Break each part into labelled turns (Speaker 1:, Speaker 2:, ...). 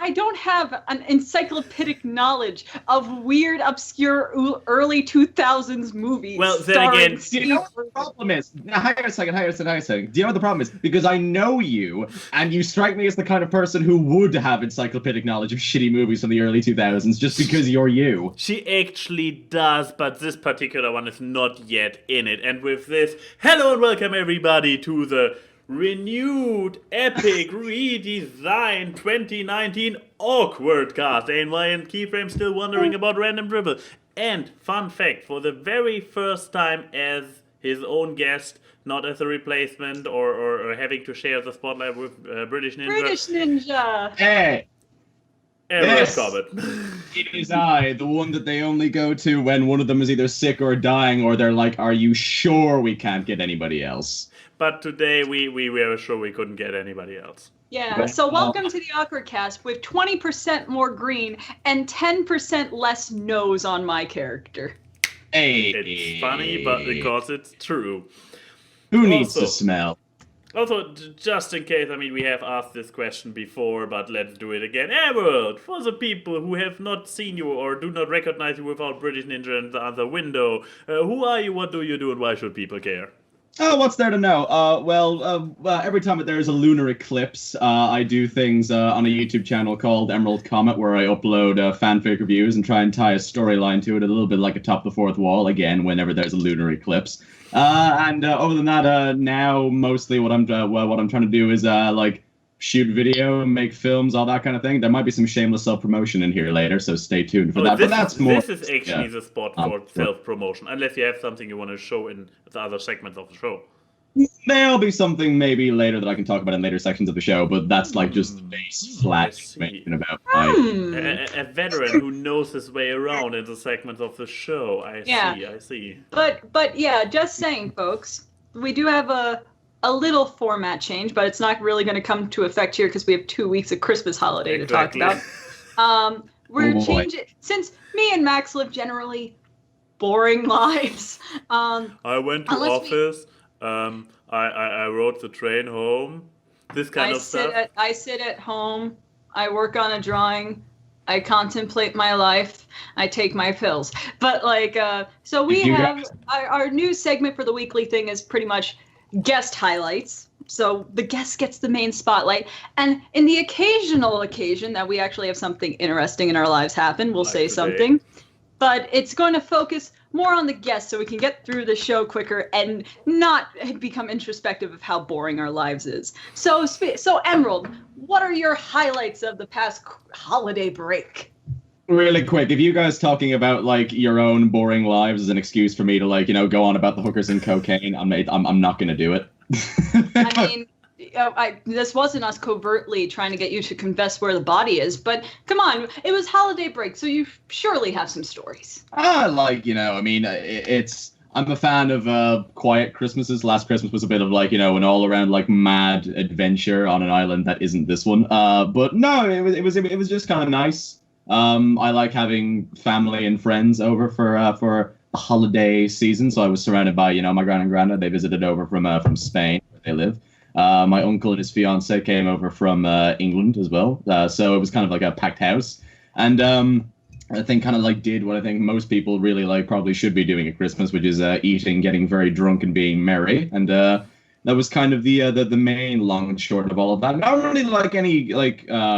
Speaker 1: I don't have an encyclopedic knowledge of weird, obscure, early 2000s movies.
Speaker 2: Well, then again,
Speaker 3: do you know what the problem is? Now, hang on a second. Do you know what the problem is? Because I know you, and you strike me as the kind of person who would have encyclopedic knowledge of shitty movies from the early 2000s just because you're you.
Speaker 2: She actually does, but this particular one is not yet in it. And with this, hello and welcome everybody to the renewed, epic, redesigned 2019 AWKWARDCast. ANY and Keyframe still wondering about random dribble. And fun fact, for the very first time as his own guest, not as a replacement or having to share the spotlight with British Ninja.
Speaker 1: British Ninja!
Speaker 3: Hey!
Speaker 2: Yes. Comet.
Speaker 3: It is I, the one that they only go to when one of them is either sick or dying, or they're like, are you sure we can't get anybody else?
Speaker 2: But today we were sure we couldn't get anybody else.
Speaker 1: Yeah, so welcome to the AWKWARDCast with 20% more green and 10% less nose on my character.
Speaker 3: Hey.
Speaker 2: It's funny, but because it's true.
Speaker 3: Who needs to smell?
Speaker 2: Also, just in case, I mean, we have asked this question before, but let's do it again. Emerald, for the people who have not seen you or do not recognize you without British Ninja and the other window, who are you, what do you do, and why should people care?
Speaker 3: Oh, what's there to know? Every time that there's a lunar eclipse, I do things on a YouTube channel called Emerald Comet, where I upload fanfic reviews and try and tie a storyline to it, a little bit like a top the fourth wall, again, whenever there's a lunar eclipse. Other than that, now mostly what I'm trying to do is like shoot video, make films, all that kind of thing. There might be some shameless self-promotion in here later, so stay tuned for that. But that's more.
Speaker 2: This is actually the spot for self-promotion, unless you have something you want to show in the other segments of the show.
Speaker 3: There'll be something maybe later that I can talk about in later sections of the show, but that's like just the base flat information about
Speaker 2: a veteran who knows his way around in the segments of the show. I see.
Speaker 1: But yeah, just saying, folks, we do have a little format change, but it's not really going to come to effect here because we have 2 weeks of Christmas holiday to talk about. We're changing, since me and Max live generally boring lives.
Speaker 2: I went to office. I rode the train home. This kind of stuff.
Speaker 1: I sit at home. I work on a drawing. I contemplate my life. I take my pills. But so we have our new segment for the weekly thing is pretty much guest highlights. So the guest gets the main spotlight. And in the occasional occasion that we actually have something interesting in our lives happen, we'll say something. But it's going to focus more on the guest so we can get through the show quicker and not become introspective of how boring our lives is. So Emerald, what are your highlights of the past holiday break?
Speaker 3: Really quick, if you guys talking about like your own boring lives as an excuse for me to go on about the hookers and cocaine, I'm not gonna do it.
Speaker 1: I mean, this wasn't us covertly trying to get you to confess where the body is, but come on, it was holiday break, so you surely have some stories. I'm a fan of quiet Christmases. Last Christmas was a bit of an all-around mad adventure on an island that isn't this one. But no, it was just kind of nice. I like having family and friends over for the holiday season, so I was surrounded by my gran and granda. They visited over from Spain, where they live. My uncle and his fiance came over from England as well, so it was kind of like a packed house. And I think kind of did what I think most people really probably should be doing at Christmas, which is eating, getting very drunk, and being merry. And that was kind of the main long and short of all of that. Not really any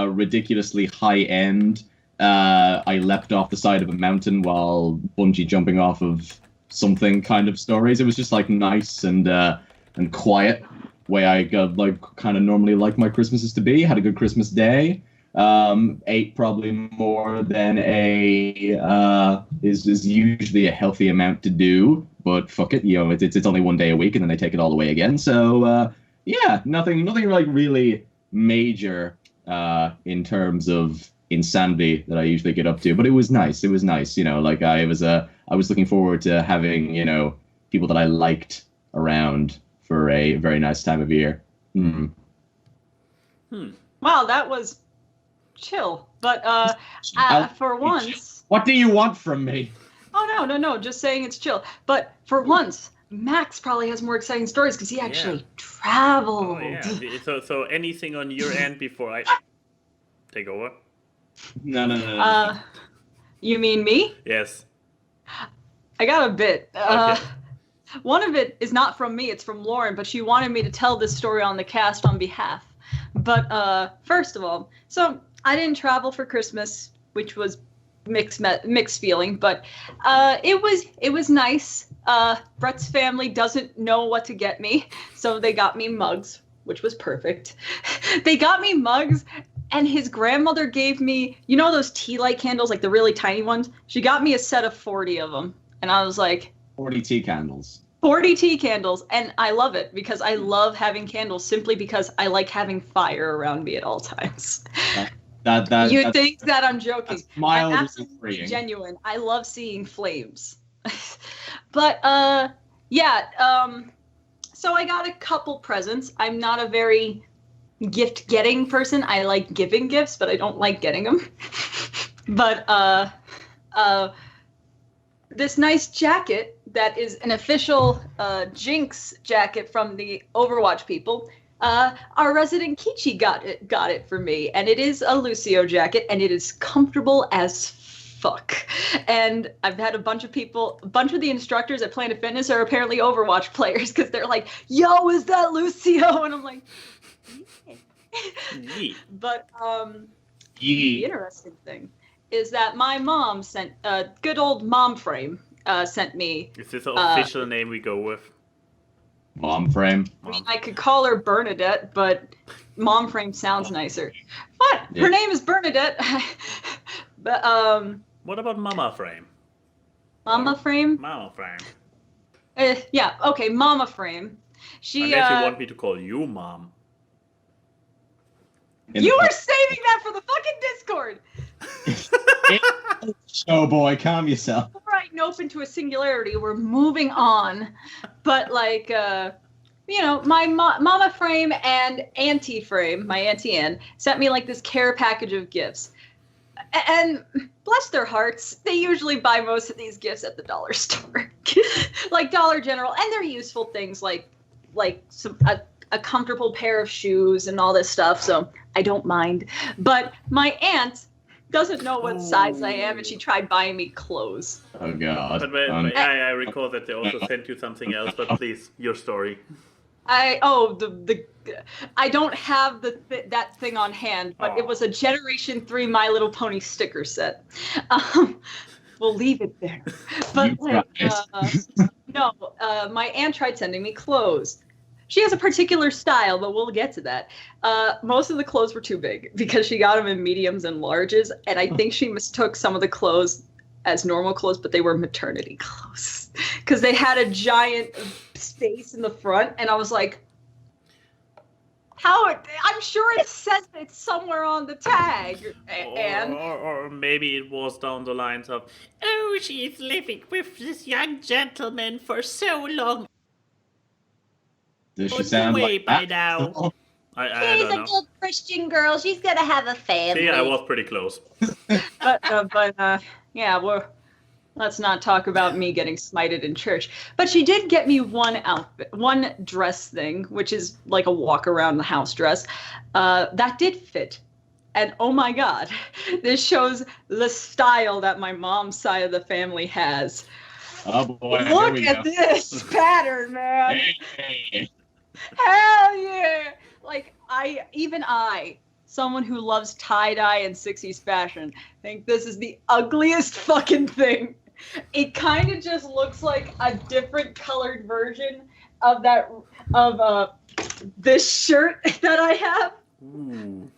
Speaker 1: ridiculously high end. I leapt off the side of a mountain while bungee jumping off of something kind of stories. It was just nice and quiet, way I kind of normally like my Christmases to be. Had a good Christmas day. Ate probably more than is usually a healthy amount to do, but fuck it, it's only one day a week and then they take it all away again. So nothing really major in terms of insanity that I usually get up to, but it was nice. I was looking forward to having people that I liked around for a very nice time of year. Wow, that was chill. But for once...
Speaker 3: What do you want from me?
Speaker 1: Oh, no, just saying it's chill. But for once, Max probably has more exciting stories because he actually traveled.
Speaker 2: Oh, yeah. So anything on your end before I take over.
Speaker 1: No.
Speaker 4: You mean me?
Speaker 2: Yes.
Speaker 4: I got a bit.
Speaker 2: Okay.
Speaker 4: One of it is not from me, it's from Lauren, but she wanted me to tell this story on the cast on behalf. But first of all, so I didn't travel for Christmas, which was mixed feeling, but it was nice. Brett's family doesn't know what to get me, so they got me mugs, which was perfect. They got me mugs, and his grandmother gave me, you know those tea light candles, like the really tiny ones? She got me a set of 40 of them, and I was like...
Speaker 1: 40 tea candles.
Speaker 4: 40 tea candles, and I love it because I love having candles simply because I like having fire around me at all times. You think that I'm joking? I'm absolutely genuine. I love seeing flames. But so I got a couple presents. I'm not a very gift-getting person. I like giving gifts, but I don't like getting them. But this nice jacket that is an official Jinx jacket from the Overwatch people. Our resident Kichi got it for me, and it is a Lucio jacket, and it is comfortable as fuck. And I've had a bunch of the instructors at Planet Fitness are apparently Overwatch players because they're like, "Yo, is that Lucio?" And I'm like, yeah. But the interesting thing is that my mom sent good old Mom Frame sent me.
Speaker 2: Is this the official name we go with?
Speaker 1: Mom Frame.
Speaker 4: I mean, I could call her Bernadette, but Mom Frame sounds nicer. But her name is Bernadette. But
Speaker 2: what about Mama Frame?
Speaker 4: Mama Frame?
Speaker 2: Mama Frame.
Speaker 4: Yeah, okay, Mama Frame. She
Speaker 2: Unless you want me to call you Mom.
Speaker 4: You were saving that for the fucking Discord!
Speaker 1: Oh boy, calm yourself.
Speaker 4: All right, open to a singularity. We're moving on. But like, you know, my Mama Frame and Auntie Frame, my Auntie Ann, sent me like this care package of gifts. And bless their hearts, they usually buy most of these gifts at the dollar store. Like Dollar General. And they're useful things like a comfortable pair of shoes and all this stuff, so I don't mind. But my aunt doesn't know what size I am, and she tried buying me clothes.
Speaker 1: Oh god.
Speaker 2: But I recall that they also sent you something else, but please, your story.
Speaker 4: I don't have that thing on hand, but it was a Generation 3 My Little Pony sticker set. We'll leave it there. But no, my aunt tried sending me clothes. She has a particular style, but we'll get to that. Most of the clothes were too big because she got them in mediums and larges, and I think she mistook some of the clothes as normal clothes, but they were maternity clothes because they had a giant space in the front, and I was like, I'm sure it says it's somewhere on the tag. And
Speaker 2: or maybe it was down the lines of, "Oh, she's living with this young gentleman for so long."
Speaker 1: Does she sound like
Speaker 2: by now? I
Speaker 5: She's
Speaker 2: don't
Speaker 5: a
Speaker 2: know.
Speaker 5: good Christian girl. She's gonna have a family.
Speaker 2: See, I was pretty close.
Speaker 4: but yeah, let's not talk about me getting smited in church. But she did get me one dress thing, which is like a walk around the house dress. That did fit. And oh my God, this shows the style that my mom's side of the family has.
Speaker 1: Oh boy.
Speaker 4: Look at this pattern, man.
Speaker 1: Hey.
Speaker 4: Hell yeah! Like, I, someone who loves tie-dye and 60s fashion, think this is the ugliest fucking thing. It kind of just looks like a different colored version of this shirt that I have.
Speaker 2: Ooh.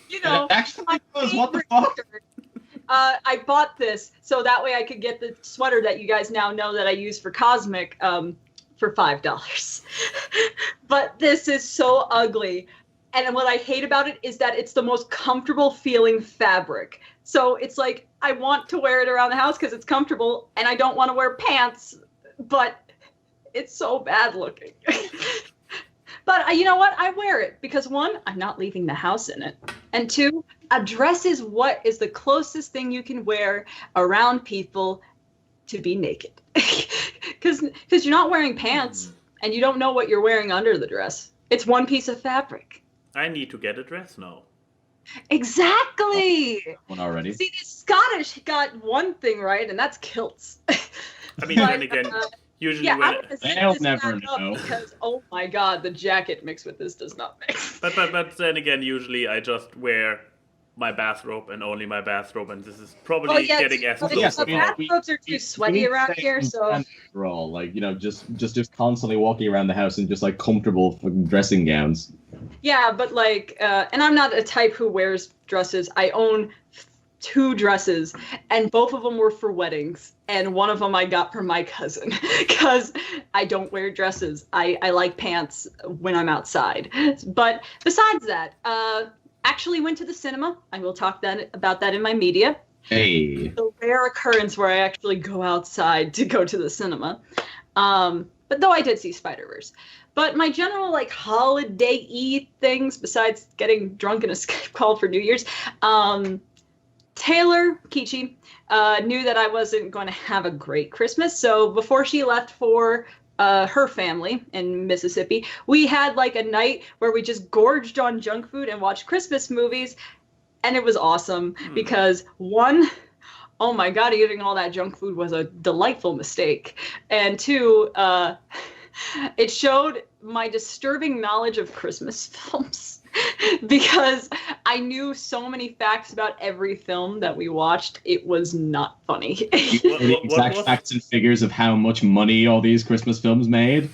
Speaker 4: You know,
Speaker 1: Actually, what the fuck?
Speaker 4: I bought this so that way I could get the sweater that you guys now know that I use for Cosmic for $5. But this is so ugly. And what I hate about it is that it's the most comfortable feeling fabric. So it's like, I want to wear it around the house because it's comfortable and I don't want to wear pants, but it's so bad looking. But you know what? I wear it because one, I'm not leaving the house in it. And two, a dress is what is the closest thing you can wear around people to be naked. Because you're not wearing pants and you don't know what you're wearing under the dress. It's one piece of fabric.
Speaker 2: I need to get a dress now.
Speaker 4: Exactly.
Speaker 1: One already.
Speaker 4: See, the Scottish got one thing right, and that's kilts.
Speaker 2: I mean, then again, usually
Speaker 4: yeah,
Speaker 2: when
Speaker 4: I'm gonna set
Speaker 1: They'll
Speaker 4: this
Speaker 1: never
Speaker 4: back up
Speaker 1: know.
Speaker 4: because oh my god, the jacket mixed with this does not mix.
Speaker 2: but then again, usually I just wear my bathrobe and only my bathrobe, and this is probably getting as
Speaker 4: but
Speaker 2: close
Speaker 1: yes,
Speaker 2: as
Speaker 4: the
Speaker 2: possible.
Speaker 4: bathrobes are too sweaty around here, so
Speaker 1: We're all like, just constantly walking around the house in just like comfortable fucking dressing gowns.
Speaker 4: yeah, but like, and I'm not a type who wears dresses. I own 2 dresses, and both of them were for weddings, and one of them I got from my cousin because I don't wear dresses. I like pants when I'm outside. But besides that, actually went to the cinema. I will talk about that in my media.
Speaker 1: Hey.
Speaker 4: The rare occurrence where I actually go outside to go to the cinema. But though I did see Spider-Verse. But my general like holiday-y things, besides getting drunk in a Skype call for New Year's, Taylor Kichi knew that I wasn't going to have a great Christmas. So before she left for her family in Mississippi, we had like a night where we just gorged on junk food and watched Christmas movies. And it was awesome because one, oh my God, eating all that junk food was a delightful mistake. And 2, it showed my disturbing knowledge of Christmas films. Because I knew so many facts about every film that we watched, it was not funny.
Speaker 1: The exact facts and figures of how much money all these Christmas films made.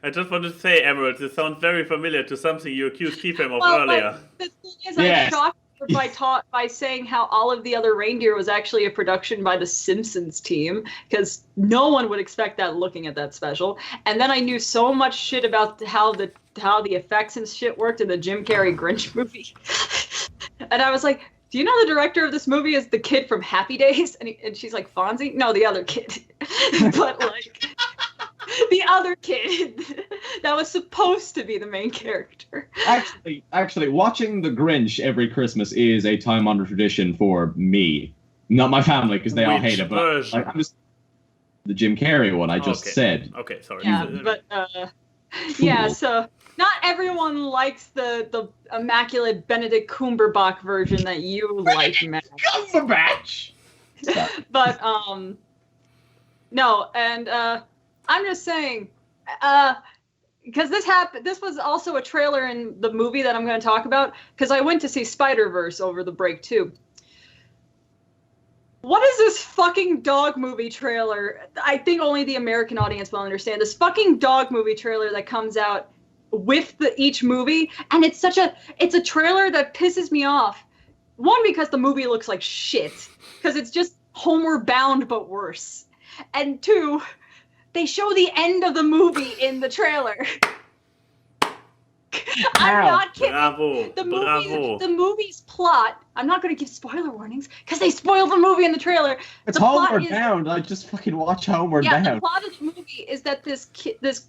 Speaker 2: I just wanted to say, Emerald, this sounds very familiar to something you accused Keyframe of
Speaker 4: Well,
Speaker 2: earlier.
Speaker 4: The thing is,
Speaker 1: Yes.
Speaker 4: I shocked her by saying how All of the Other Reindeer was actually a production by the Simpsons team, because no one would expect that looking at that special. And then I knew so much shit about how the effects and shit worked in the Jim Carrey Grinch movie. And I was like, do you know the director of this movie is the kid from Happy Days? And she's like, Fonzie? No, the other kid. But like, the other kid that was supposed to be the main character.
Speaker 1: Actually, watching The Grinch every Christmas is a time-honored tradition for me. Not my family, because they all hate it, but like, I'm just the Jim Carrey one I just said.
Speaker 2: Okay, sorry.
Speaker 4: Yeah, but yeah, so not everyone likes the immaculate Benedict Cumberbatch version that you like, Matt.
Speaker 1: Cumberbatch!
Speaker 4: But no, and I'm just saying, because this was also a trailer in the movie that I'm going to talk about, because I went to see Spider-Verse over the break too. What is this fucking dog movie trailer? I think only the American audience will understand. This fucking dog movie trailer that comes out with each movie, and it's a trailer that pisses me off. One, because the movie looks like shit, because it's just Homeward Bound but worse. And 2, they show the end of the movie in the trailer. I'm not kidding.
Speaker 2: Bravo.
Speaker 4: The movie's plot. I'm not going to give spoiler warnings because they spoiled the movie in the trailer.
Speaker 1: It's
Speaker 4: the
Speaker 1: Homeward Bound. Like, just fucking watch Homeward Bound.
Speaker 4: The plot of the movie is that this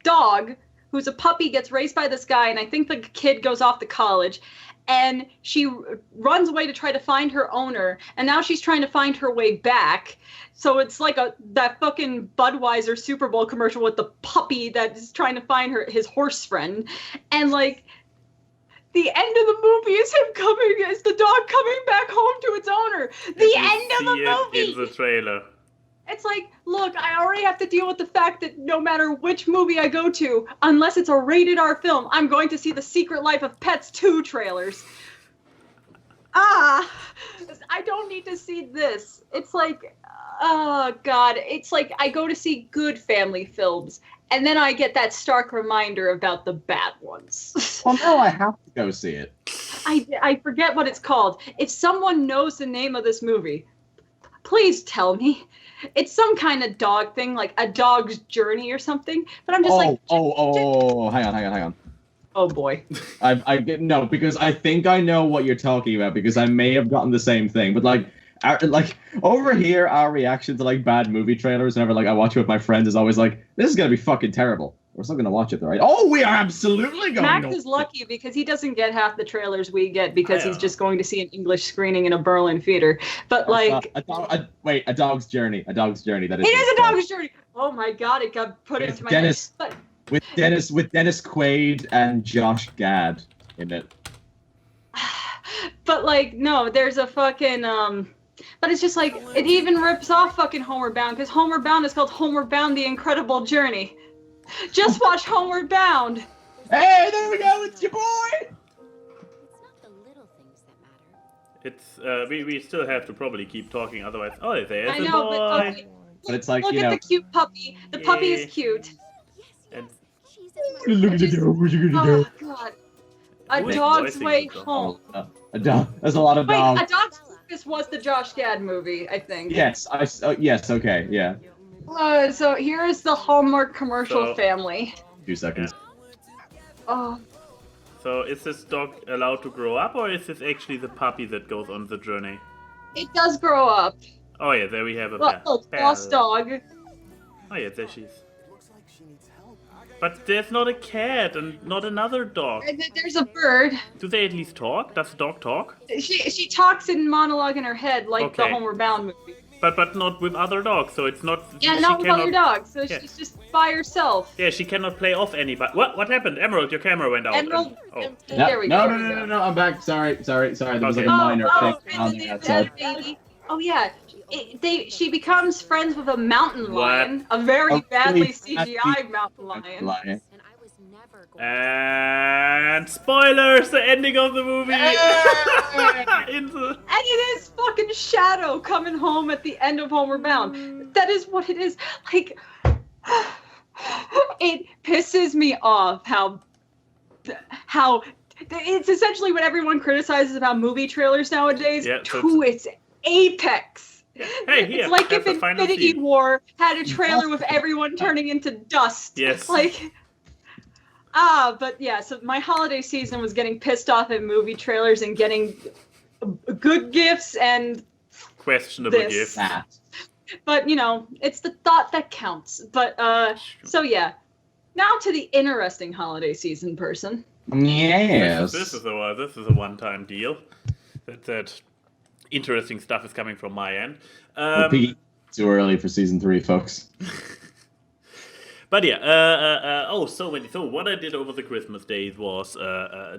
Speaker 4: dog, who's a puppy, gets raised by this guy, and I think the kid goes off to college, and she runs away to try to find her owner, and now she's trying to find her way back. So it's like that fucking Budweiser Super Bowl commercial with the puppy that is trying to find his horse friend. And like, the end of the movie is the dog coming back home to its owner. The end of the movie!
Speaker 2: In the trailer.
Speaker 4: It's like, look, I already have to deal with the fact that no matter which movie I go to, unless it's a rated R film, I'm going to see the Secret Life of Pets 2 trailers. I don't need to see this. It's like, oh God, it's like I go to see good family films, and then I get that stark reminder about the bad ones.
Speaker 1: Well, now I have to go see it.
Speaker 4: I forget what it's called. If someone knows the name of this movie, please tell me. It's some kind of dog thing, like A Dog's Journey or something. But I'm just
Speaker 1: hang on.
Speaker 4: Oh boy.
Speaker 1: No, because I think I know what you're talking about, because I may have gotten the same thing. But like over here, our reaction to like bad movie trailers, whenever like I watch it with my friends, is always like, this is gonna be fucking terrible. We're still gonna watch it though, right? Oh, we are absolutely going to.
Speaker 4: Max is lucky because he doesn't get half the trailers we get because he's just going to see an English screening in a Berlin theater. But like,
Speaker 1: A Dog's Journey. A Dog's Journey. That is.
Speaker 4: It is A Dog's Journey. Oh my God! It got put into my head. But
Speaker 1: with Dennis Quaid and Josh Gad in it.
Speaker 4: But like, no, there's a fucking but it's just like it even rips off fucking Homeward Bound because Homeward Bound is called Homeward Bound: The Incredible Journey. Just watch Homeward Bound.
Speaker 3: Hey, there we go. It's your boy.
Speaker 6: It's not the little things that matter.
Speaker 2: It's we still have to probably keep talking, otherwise. Oh, there's
Speaker 4: I
Speaker 2: a
Speaker 4: know,
Speaker 2: boy.
Speaker 4: but okay.
Speaker 3: But it's like,
Speaker 4: Look
Speaker 3: you
Speaker 4: at
Speaker 3: know.
Speaker 4: the cute puppy. The puppy is cute.
Speaker 2: And
Speaker 6: She's in my
Speaker 3: Look at the dog. What you gonna do?
Speaker 4: Oh god. A
Speaker 2: Who is
Speaker 4: Dog's
Speaker 2: voicing
Speaker 4: Way
Speaker 2: the dog?
Speaker 4: Home.
Speaker 3: A dog. There's a lot of
Speaker 4: Wait,
Speaker 3: dogs.
Speaker 4: A Dog's Purpose was the Josh Gad movie, I think.
Speaker 3: Yes, yes, okay, yeah.
Speaker 4: So here is the Hallmark commercial
Speaker 2: So-
Speaker 4: family.
Speaker 3: 2 seconds.
Speaker 4: Oh,
Speaker 2: So is this dog allowed to grow up, or is this actually the puppy that goes on the journey?
Speaker 4: it does grow up.
Speaker 2: Oh yeah, there we have a
Speaker 4: Look, lost dog.
Speaker 2: Oh yeah, there she is. But there's not a cat and not another dog.
Speaker 4: And then there's a bird.
Speaker 2: Do they at least talk? Does the dog talk?
Speaker 4: She talks in monologue in her head like the
Speaker 2: Okay.
Speaker 4: Homeward Bound movie.
Speaker 2: But not with other dogs, so it's not.
Speaker 4: Yeah,
Speaker 2: she
Speaker 4: not with other
Speaker 2: cannot-
Speaker 4: dogs. So
Speaker 2: yeah.
Speaker 4: she's just by herself.
Speaker 2: Yeah, she cannot play off anybody. What happened, Emerald? Your camera went out.
Speaker 4: Emerald.
Speaker 2: Oh.
Speaker 4: There we go.
Speaker 3: No, I'm back. Sorry. There was like
Speaker 2: Okay.
Speaker 3: a minor
Speaker 4: oh,
Speaker 3: thing on the
Speaker 4: and
Speaker 3: outside.
Speaker 4: baby. Oh yeah. She becomes friends with a mountain
Speaker 2: What?
Speaker 4: lion, a very
Speaker 3: Oh,
Speaker 4: badly
Speaker 3: really?
Speaker 4: CGI mountain lion.
Speaker 3: Lion.
Speaker 6: and I was never going
Speaker 2: And spoilers! The ending of the movie.
Speaker 4: And it is fucking Shadow coming home at the end of Homeward Bound. That is what it is. Like, it pisses me off how it's essentially what everyone criticizes about movie trailers nowadays
Speaker 2: Yeah, so
Speaker 4: to its apex.
Speaker 2: Hey, here,
Speaker 4: It's like
Speaker 2: have
Speaker 4: if
Speaker 2: the final
Speaker 4: Infinity
Speaker 2: scene.
Speaker 4: War had a trailer with everyone turning into dust.
Speaker 2: Yes.
Speaker 4: Like, but yeah, so my holiday season was getting pissed off at movie trailers and getting good gifts and
Speaker 2: Questionable
Speaker 4: This.
Speaker 2: gift.
Speaker 3: Nah.
Speaker 4: but you know, it's the thought that counts. But so yeah. Now to the interesting holiday season person.
Speaker 3: Yes.
Speaker 2: This is a one-time deal. That interesting stuff is coming from my end.
Speaker 3: We're peaking too early for season 3, folks.
Speaker 2: But yeah, so what I did over the Christmas days was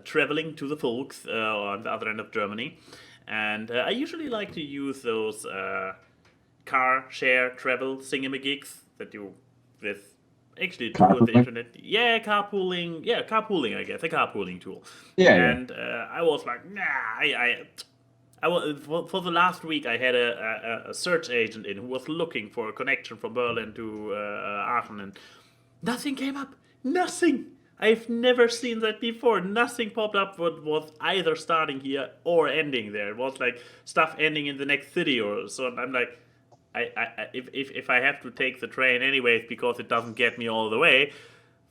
Speaker 2: traveling to the folks on the other end of Germany, and I usually like to use those car share travel thingamagigs that you with actually a tool on the
Speaker 3: Carpooling?
Speaker 2: internet. Yeah, carpooling, I guess, a carpooling tool.
Speaker 3: Yeah.
Speaker 2: And I was like, nah, I was, for the last week, I had a search agent in who was looking for a connection from Berlin to Aachen, and nothing came up. Nothing. I've never seen that before. Nothing popped up what was either starting here or ending there. It was like stuff ending in the next city or so. And I'm like, if I have to take the train anyways because it doesn't get me all the way,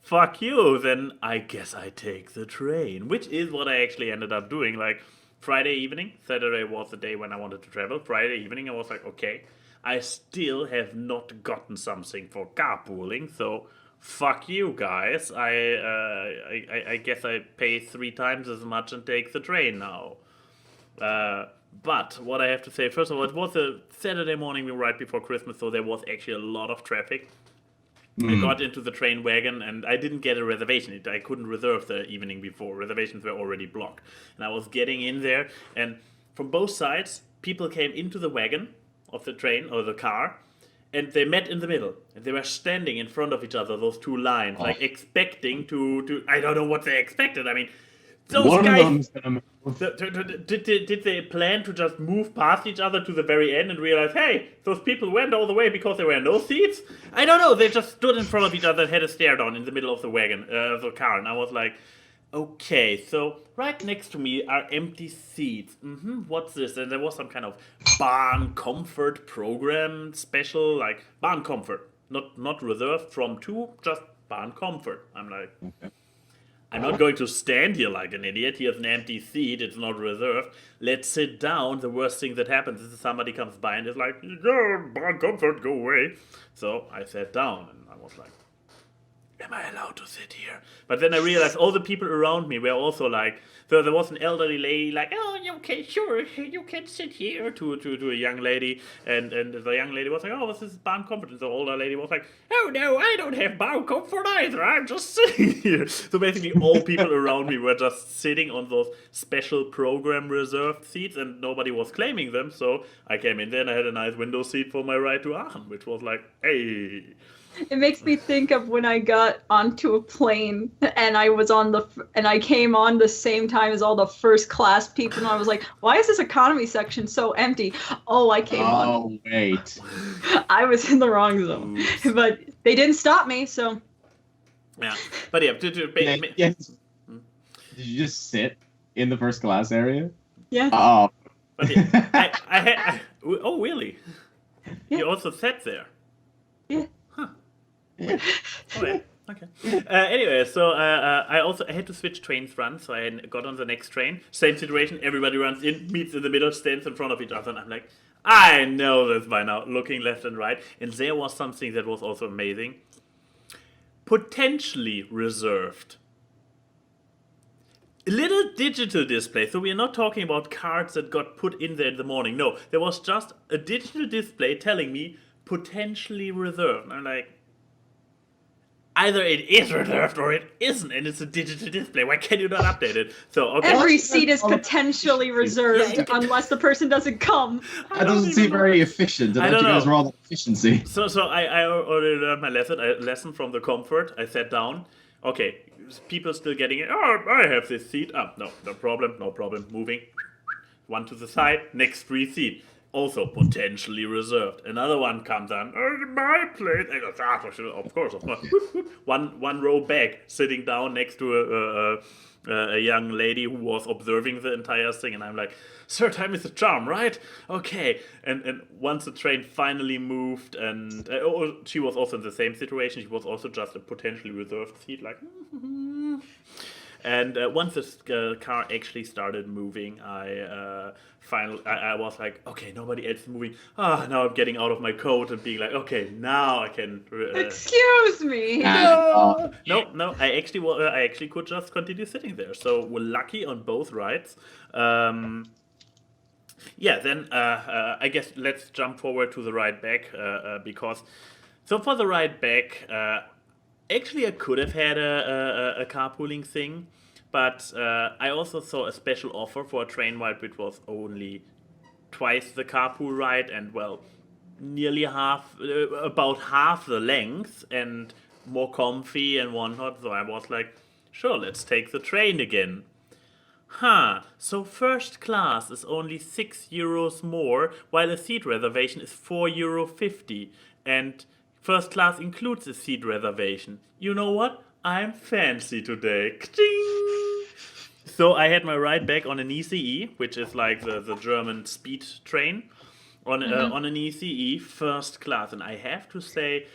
Speaker 2: fuck you, then I guess I take the train, which is what I actually ended up doing. Like Friday evening, Saturday was the day when I wanted to travel. Friday evening, I was like, okay, I still have not gotten something for carpooling, so fuck you guys. I guess I pay 3 times as much and take the train now. But what I have to say, first of all, it was a Saturday morning right before Christmas, so there was actually a lot of traffic. I got into the train wagon and I didn't get a reservation. I couldn't reserve the evening before. Reservations were already blocked. And I was getting in there, and from both sides, people came into the wagon of the train or the car, and they met in the middle. And they were standing in front of each other, those 2 lines, like expecting to I don't know what they expected. I mean, those
Speaker 3: One of
Speaker 2: guys...
Speaker 3: them's gonna move.
Speaker 2: Did they plan to just move past each other to the very end and realize, hey, those people went all the way because there were no seats? I don't know. They just stood in front of each other and had a stare down in the middle of the wagon, the car. And I was like, okay, so right next to me are empty seats. What's this? And there was some kind of barn comfort program special, like barn comfort. Not reserved from 2, just barn comfort. I'm like...
Speaker 3: Okay.
Speaker 2: I'm not going to stand here like an idiot. Here's an empty seat. It's not reserved. Let's sit down. The worst thing that happens is somebody comes by and is like, "Go, barn comfort, go away." So I sat down and I was like, am I allowed to sit here? But then I realized all the people around me were also like, so there was an elderly lady like, oh, okay, sure, you can sit here to a young lady. And the young lady was like, oh, this is bound comfort. And the older lady was like, oh, no, I don't have bound comfort either. I'm just sitting here. So basically all people around me were just sitting on those special program reserved seats and nobody was claiming them. So I came in there and I had a nice window seat for my ride to Aachen, which was like, hey.
Speaker 4: It makes me think of when I got onto a plane and I came on the same time as all the first class people, and I was like, why is this economy section so empty? Oh, I came on.
Speaker 1: Oh, wait.
Speaker 4: I was in the wrong zone.
Speaker 2: Oops.
Speaker 4: But they didn't stop me, so.
Speaker 2: Yeah. But yeah,
Speaker 1: Yes. Did you just sit in the first class area?
Speaker 4: Yeah.
Speaker 1: Oh.
Speaker 2: but yeah, oh, really?
Speaker 4: Yeah.
Speaker 2: You also sat there?
Speaker 4: Yeah.
Speaker 1: Yeah.
Speaker 2: Oh, yeah. Okay. Anyway, so I had to switch trains run, so I got on the next train. Same situation, everybody runs in, meets in the middle, stands in front of each other, and I'm like, I know this by now, looking left and right. And there was something that was also amazing. Potentially reserved. A little digital display, so we are not talking about cards that got put in there in the morning. No, there was just a digital display telling me potentially reserved. And I'm like, either it is reserved or it isn't, and it's a digital display. Why can you not update it? So okay.
Speaker 4: Every seat is potentially reserved
Speaker 2: Yeah,
Speaker 4: unless the person doesn't come.
Speaker 1: That doesn't seem very efficient.
Speaker 2: I
Speaker 1: I
Speaker 2: don't
Speaker 1: thought you guys
Speaker 2: know.
Speaker 1: were all about efficiency.
Speaker 2: So I already learned my lesson from the comfort. I sat down. Okay, people still getting it. Oh, I have this seat. No problem. Moving. One to the side, next free seat. Also potentially reserved. Another one comes on. My place. I go, of course. One row back, sitting down next to a young lady who was observing the entire thing, and I'm like, "Sir, time is a charm, right? Okay." And once the train finally moved, and she was also in the same situation. She was also just a potentially reserved seat, like. And once the car actually started moving, I was like, okay, nobody else is moving. Now I'm getting out of my coat and being like, okay, now I can.
Speaker 4: Excuse me.
Speaker 2: No, I actually could just continue sitting there. So we're lucky on both rides. Yeah, then I guess let's jump forward to the ride back because. So for the ride back. Actually, I could have had a carpooling thing, but I also saw a special offer for a train ride which was only twice the carpool ride and, well, nearly about half the length and more comfy and whatnot. So I was like, sure, let's take the train again. So first class is only €6 more, while a seat reservation is €4.50. And first class includes a seat reservation. You know what? I'm fancy today. Ka-ching! So I had my ride back on an ECE, which is like the German speed train, on an ECE first class. And I have to say,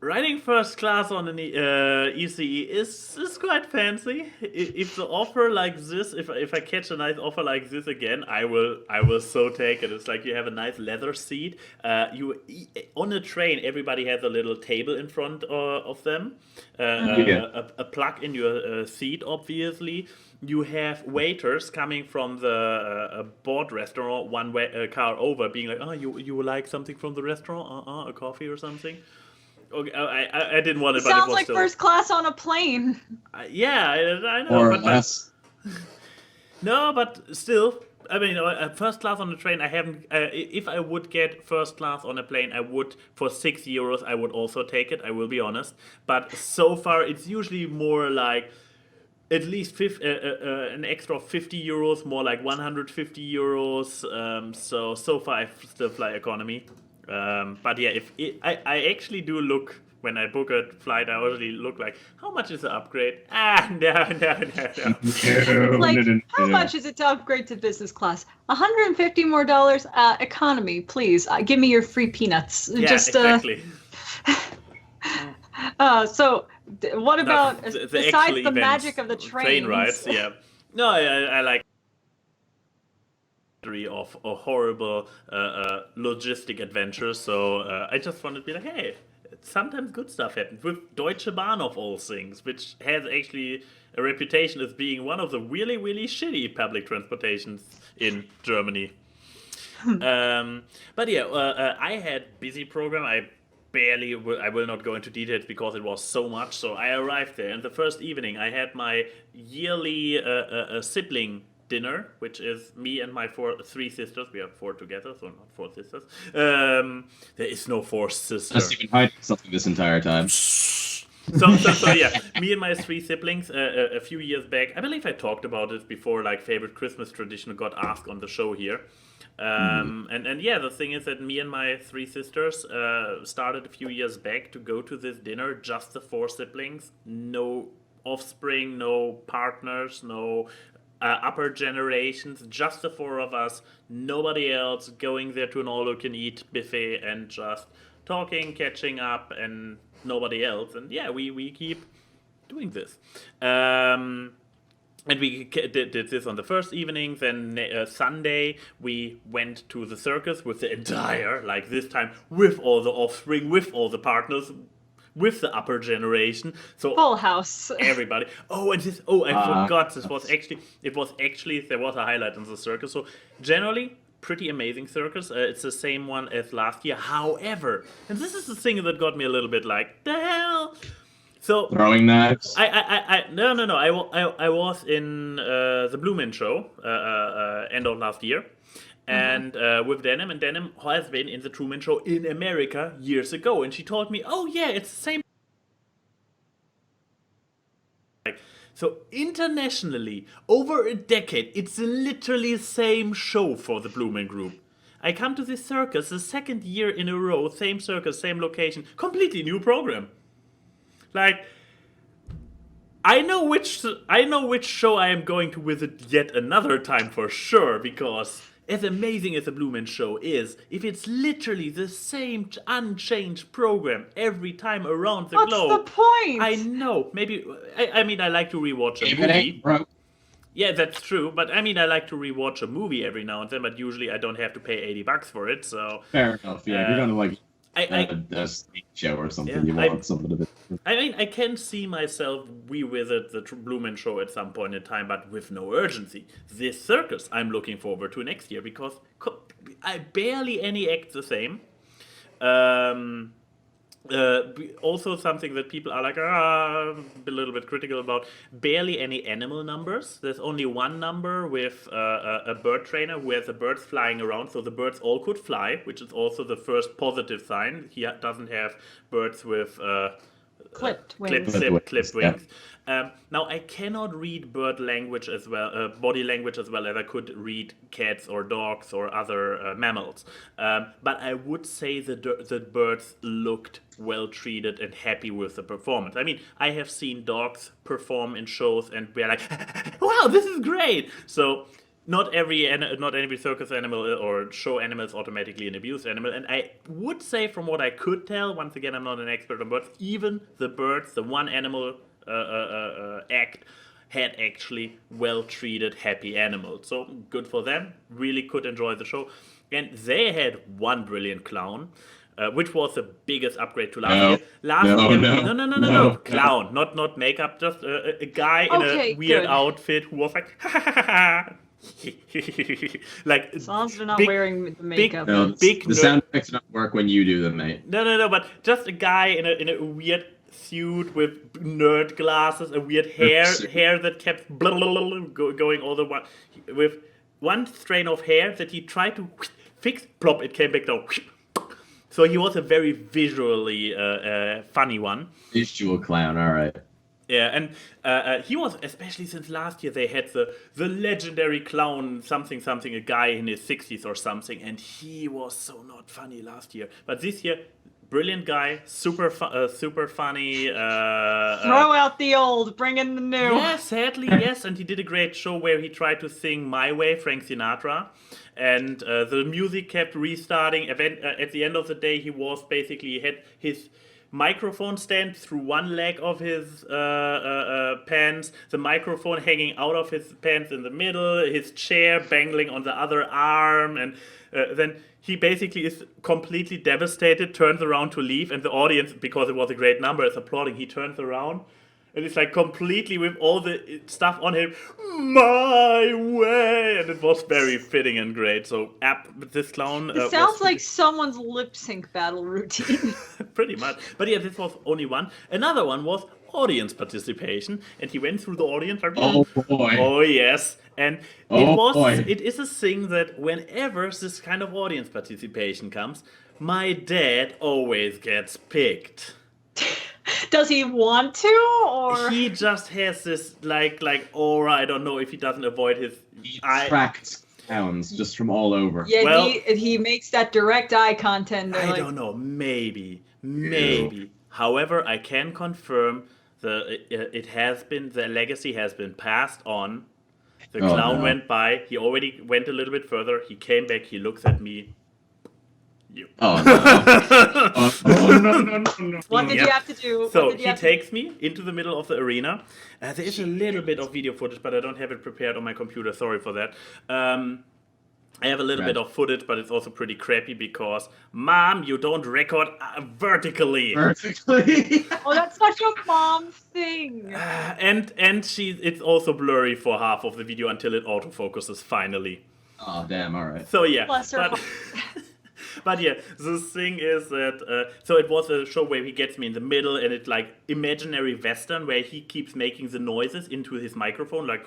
Speaker 2: riding first class on an ECE is quite fancy. If the offer like this, if I catch a nice offer like this again, I will so take it. It's like you have a nice leather seat. On a train, everybody has a little table in front of them. A plug in your seat, obviously. You have waiters coming from the board restaurant one car over, being like, "Oh, you would like something from the restaurant? A coffee or something." Okay, I didn't want it, but it
Speaker 4: Sounds
Speaker 2: was
Speaker 4: like
Speaker 2: still...
Speaker 4: first class on a plane.
Speaker 2: Yeah, I know.
Speaker 1: Or
Speaker 2: but
Speaker 1: less.
Speaker 2: No, but still, I mean, first class on a train, I haven't... if I would get first class on a plane, I would, for €6, I would also take it, I will be honest. But so far, it's usually more like... At least an extra €50, more like €150. So far, I still fly economy. But yeah, I actually do look when I book a flight. I usually look like, how much is the upgrade? No.
Speaker 4: Like, how much is it to upgrade to business class? $150 more economy, please. Give me your free peanuts.
Speaker 2: Yeah,
Speaker 4: Just
Speaker 2: exactly.
Speaker 4: So, what about besides the
Speaker 2: events,
Speaker 4: magic of the trains?
Speaker 2: Train rides? Yeah. No, I like of horrible logistic adventures. So I just wanted to be like, hey, sometimes good stuff happens with Deutsche Bahn of all things, which has actually a reputation as being one of the really, really shitty public transportations in Germany. But yeah, I had busy program. I will not go into details because it was so much. So I arrived there, and the first evening I had my yearly sibling dinner, which is me and my three sisters. We have 4 together, so not 4 sisters. There is no 4th sister.
Speaker 3: I've been hiding something this entire time.
Speaker 2: So yeah, me and my 3 siblings a few years back. I believe I talked about this before. Like favorite Christmas tradition got asked on the show here. And yeah, the thing is that me and my 3 sisters started a few years back to go to this dinner, just the 4 siblings, no offspring, no partners, no upper generations, just the 4 of us, nobody else, going there to an all-you-can-eat buffet and just talking, catching up, and nobody else. And yeah, we keep doing this. And we did this on the first evening. Then Sunday, we went to the circus with the entire, like this time, with all the offspring, with all the partners, with the upper generation. So
Speaker 4: Full house.
Speaker 2: everybody. Oh, and this. Oh, I forgot. This was actually. It was actually. There was a highlight in the circus. So generally, pretty amazing circus. It's the same one as last year. However, and this is the thing that got me a little bit like, the hell. So
Speaker 3: Throwing knives.
Speaker 2: No. I was in the Blue Man show end of last year, and with Denim, and Denim has been in the Truman Show in America years ago, and she told me, oh yeah, it's the same. So internationally, over a decade, it's literally the same show for the Blue Man Group. I come to this circus the 2nd year in a row, same circus, same location, completely new program. Like, I know which show I am going to visit yet another time for sure, because as amazing as the Blue Man show is, if it's literally the same unchanged program every time around the globe.
Speaker 4: What's the point?
Speaker 2: I know. Maybe I mean I like to rewatch a
Speaker 3: If it
Speaker 2: movie.
Speaker 3: ain't broke.
Speaker 2: Yeah, that's true. But I mean I like to rewatch a movie every now and then. But usually I don't have to pay $80 for it. So
Speaker 3: Fair enough. Yeah, if you're gonna like
Speaker 2: I
Speaker 3: a stage show or something,
Speaker 2: Yeah,
Speaker 3: you want something a bit.
Speaker 2: I mean, I can see myself revisit the Blue Man show at some point in time, but with no urgency. This circus I'm looking forward to next year, because I barely any act the same. Also something that people are like a little bit critical about, barely any animal numbers. There's only one number with a bird trainer who has the birds flying around, so the birds all could fly, which is also the first positive sign. He doesn't have birds with
Speaker 4: Clipped wings.
Speaker 2: Clipped wings. Now I cannot read bird language as well, body language as well as I could read cats or dogs or other mammals. But I would say that the birds looked well treated and happy with the performance. I mean, I have seen dogs perform in shows and we're like, wow, this is great. So not every circus animal or show animal is automatically an abused animal. And I would say, from what I could tell, once again, I'm not an expert on birds, even the birds, the one animal act, had actually well-treated, happy animals. So good for them. Really could enjoy the show. And they had one brilliant clown, which was the biggest upgrade to last year. No. Clown, not makeup, just a guy in a weird outfit who was like, like,
Speaker 4: As long as they're not wearing the makeup.
Speaker 3: The sound effects don't work when you do them, mate.
Speaker 2: No, but just a guy in a weird suit with nerd glasses, a weird hair that kept going all the while, with one strain of hair that he tried to fix, plop, it came back down. So he was a very visually funny one.
Speaker 3: Visual clown, all right.
Speaker 2: Yeah, and he was, especially since last year, they had the legendary clown something, a guy in his 60s or something, and he was so not funny last year. But this year, brilliant guy, super funny.
Speaker 4: Throw out the old, bring in the new.
Speaker 2: Yeah, sadly, yes. And he did a great show where he tried to sing My Way, Frank Sinatra. And the music kept restarting. At the end of the day, he had his microphone stand through one leg of his pants, the microphone hanging out of his pants in the middle, his chair bangling on the other arm, and then he basically is completely devastated, turns around to leave, and the audience, because it was a great number, is applauding. He turns around, and it's like completely with all the stuff on him, my way, and it was very fitting and great. So, this clown.
Speaker 4: It sounds like someone's lip sync battle routine.
Speaker 2: Pretty much. But yeah, this was only one. Another one was audience participation, and he went through the audience like,
Speaker 3: Oh boy.
Speaker 2: oh yes. And
Speaker 3: Oh, boy.
Speaker 2: it is a thing that whenever this kind of audience participation comes, my dad always gets picked.
Speaker 4: Does he want to, or
Speaker 2: He just has this like aura. I don't know if he doesn't avoid his
Speaker 3: He
Speaker 2: eye.
Speaker 3: attracts clowns just from all over.
Speaker 4: yeah,
Speaker 2: Well-
Speaker 4: he makes that direct eye contact.
Speaker 2: I don't know. Maybe. However, I can confirm the legacy has been passed on. The
Speaker 3: Oh,
Speaker 2: clown
Speaker 3: no.
Speaker 2: went by. He already went a little bit further. He came back. He looks at me. You.
Speaker 3: Oh no. Oh no.
Speaker 4: What did
Speaker 2: Yep.
Speaker 4: you have to do?
Speaker 2: So
Speaker 4: What did you
Speaker 2: he
Speaker 4: have to
Speaker 2: takes me into the middle of the arena. There is a little bit of video footage, but I don't have it prepared on my computer. Sorry for that. I have a little
Speaker 3: Right.
Speaker 2: bit of footage, but it's also pretty crappy because, Mom, you don't record vertically.
Speaker 3: Vertically.
Speaker 4: Oh, that's such a mom thing.
Speaker 2: And it's also blurry for half of the video until it autofocuses finally.
Speaker 3: Oh damn! All right.
Speaker 2: So yeah,
Speaker 4: Bless her
Speaker 2: but yeah, the thing is that so it was a show where he gets me in the middle, and it's like imaginary western where he keeps making the noises into his microphone, like,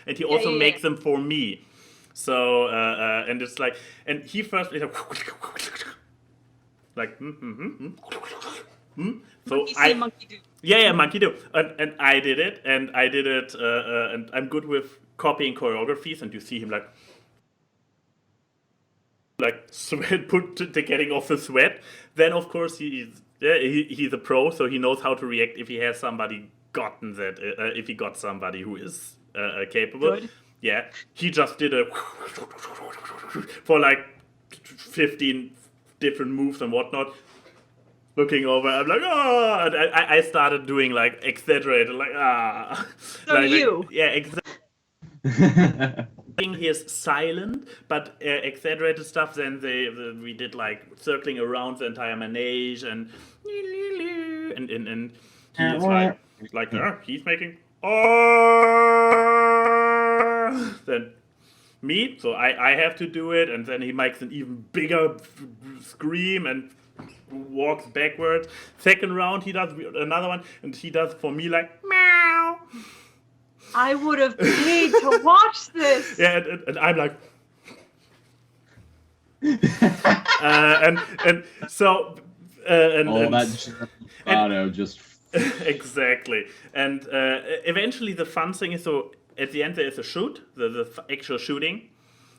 Speaker 2: and he also
Speaker 4: yeah.
Speaker 2: makes them for me. So and it's like, and he first is like, So
Speaker 4: Monkey see, monkey do.
Speaker 2: yeah, monkey do. And I did it, and I'm good with copying choreographies, and you see him like sweat, getting off the sweat. Then of course he's a pro, so he knows how to react if he has somebody gotten that, if he got somebody who is capable.
Speaker 4: Good.
Speaker 2: Yeah, he just did a for like 15 different moves and whatnot. Looking over, I'm like, oh, and I started doing like exaggerated, like, ah.
Speaker 4: So you.
Speaker 2: Yeah, exactly. He is silent, but exaggerated stuff. Then we did like circling around the entire manege, and he is like he's making then me. So I have to do it, and then he makes an even bigger scream and walks backwards. Second round, he does another one, and he does for me like meow.
Speaker 4: I would have paid to watch this.
Speaker 2: Yeah, and I'm like, and so and
Speaker 3: All
Speaker 2: and,
Speaker 3: that bravado just.
Speaker 2: exactly. And eventually, the fun thing is, so at the end there is a shoot, the actual shooting,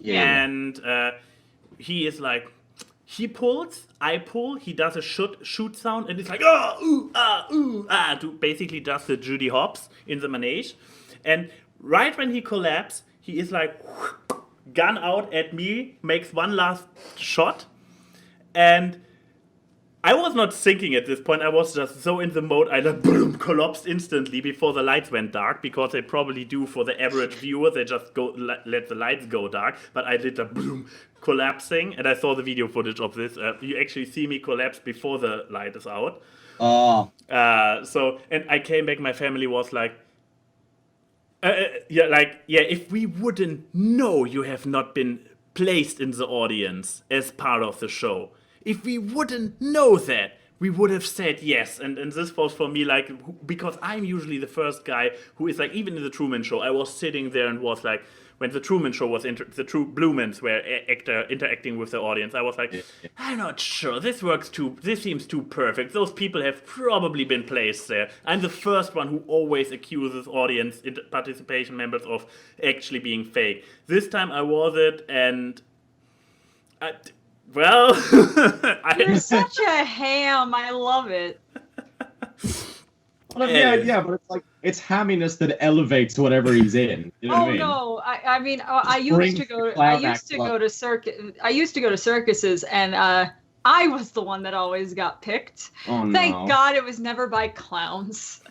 Speaker 2: and he is like. He pulls, I pull, he does a shoot sound, and it's like, ooh, basically does the Judy Hopps in the manege. And right when he collapses, he is like, gun out at me, makes one last shot. And I was not thinking at this point, I was just so in the mode, I like, boom, collapsed instantly before the lights went dark, because they probably do for the average viewer, they just let the lights go dark, but I did the boom, collapsing, and I saw the video footage of this. You actually see me collapse before the light is out.
Speaker 3: Oh.
Speaker 2: So, and I came back, my family was like, if we wouldn't know you have not been placed in the audience as part of the show, if we wouldn't know that, we would have said yes. And this was for me, like, because I'm usually the first guy who is like, even in the Truman Show, I was sitting there and was like, when the Truman Show was, the true Blumens were interacting with the audience, I was like, I'm not sure, this seems too perfect. Those people have probably been placed there. I'm the first one who always accuses audience participation members of actually being fake. This time I was it, and
Speaker 4: You're such a ham. I love it.
Speaker 3: Well, yeah, but it's like it's hamminess that elevates whatever he's in. You know what I mean?
Speaker 4: No, I used to go to circuses, and I was the one that always got picked.
Speaker 3: Oh no!
Speaker 4: Thank God it was never by clowns.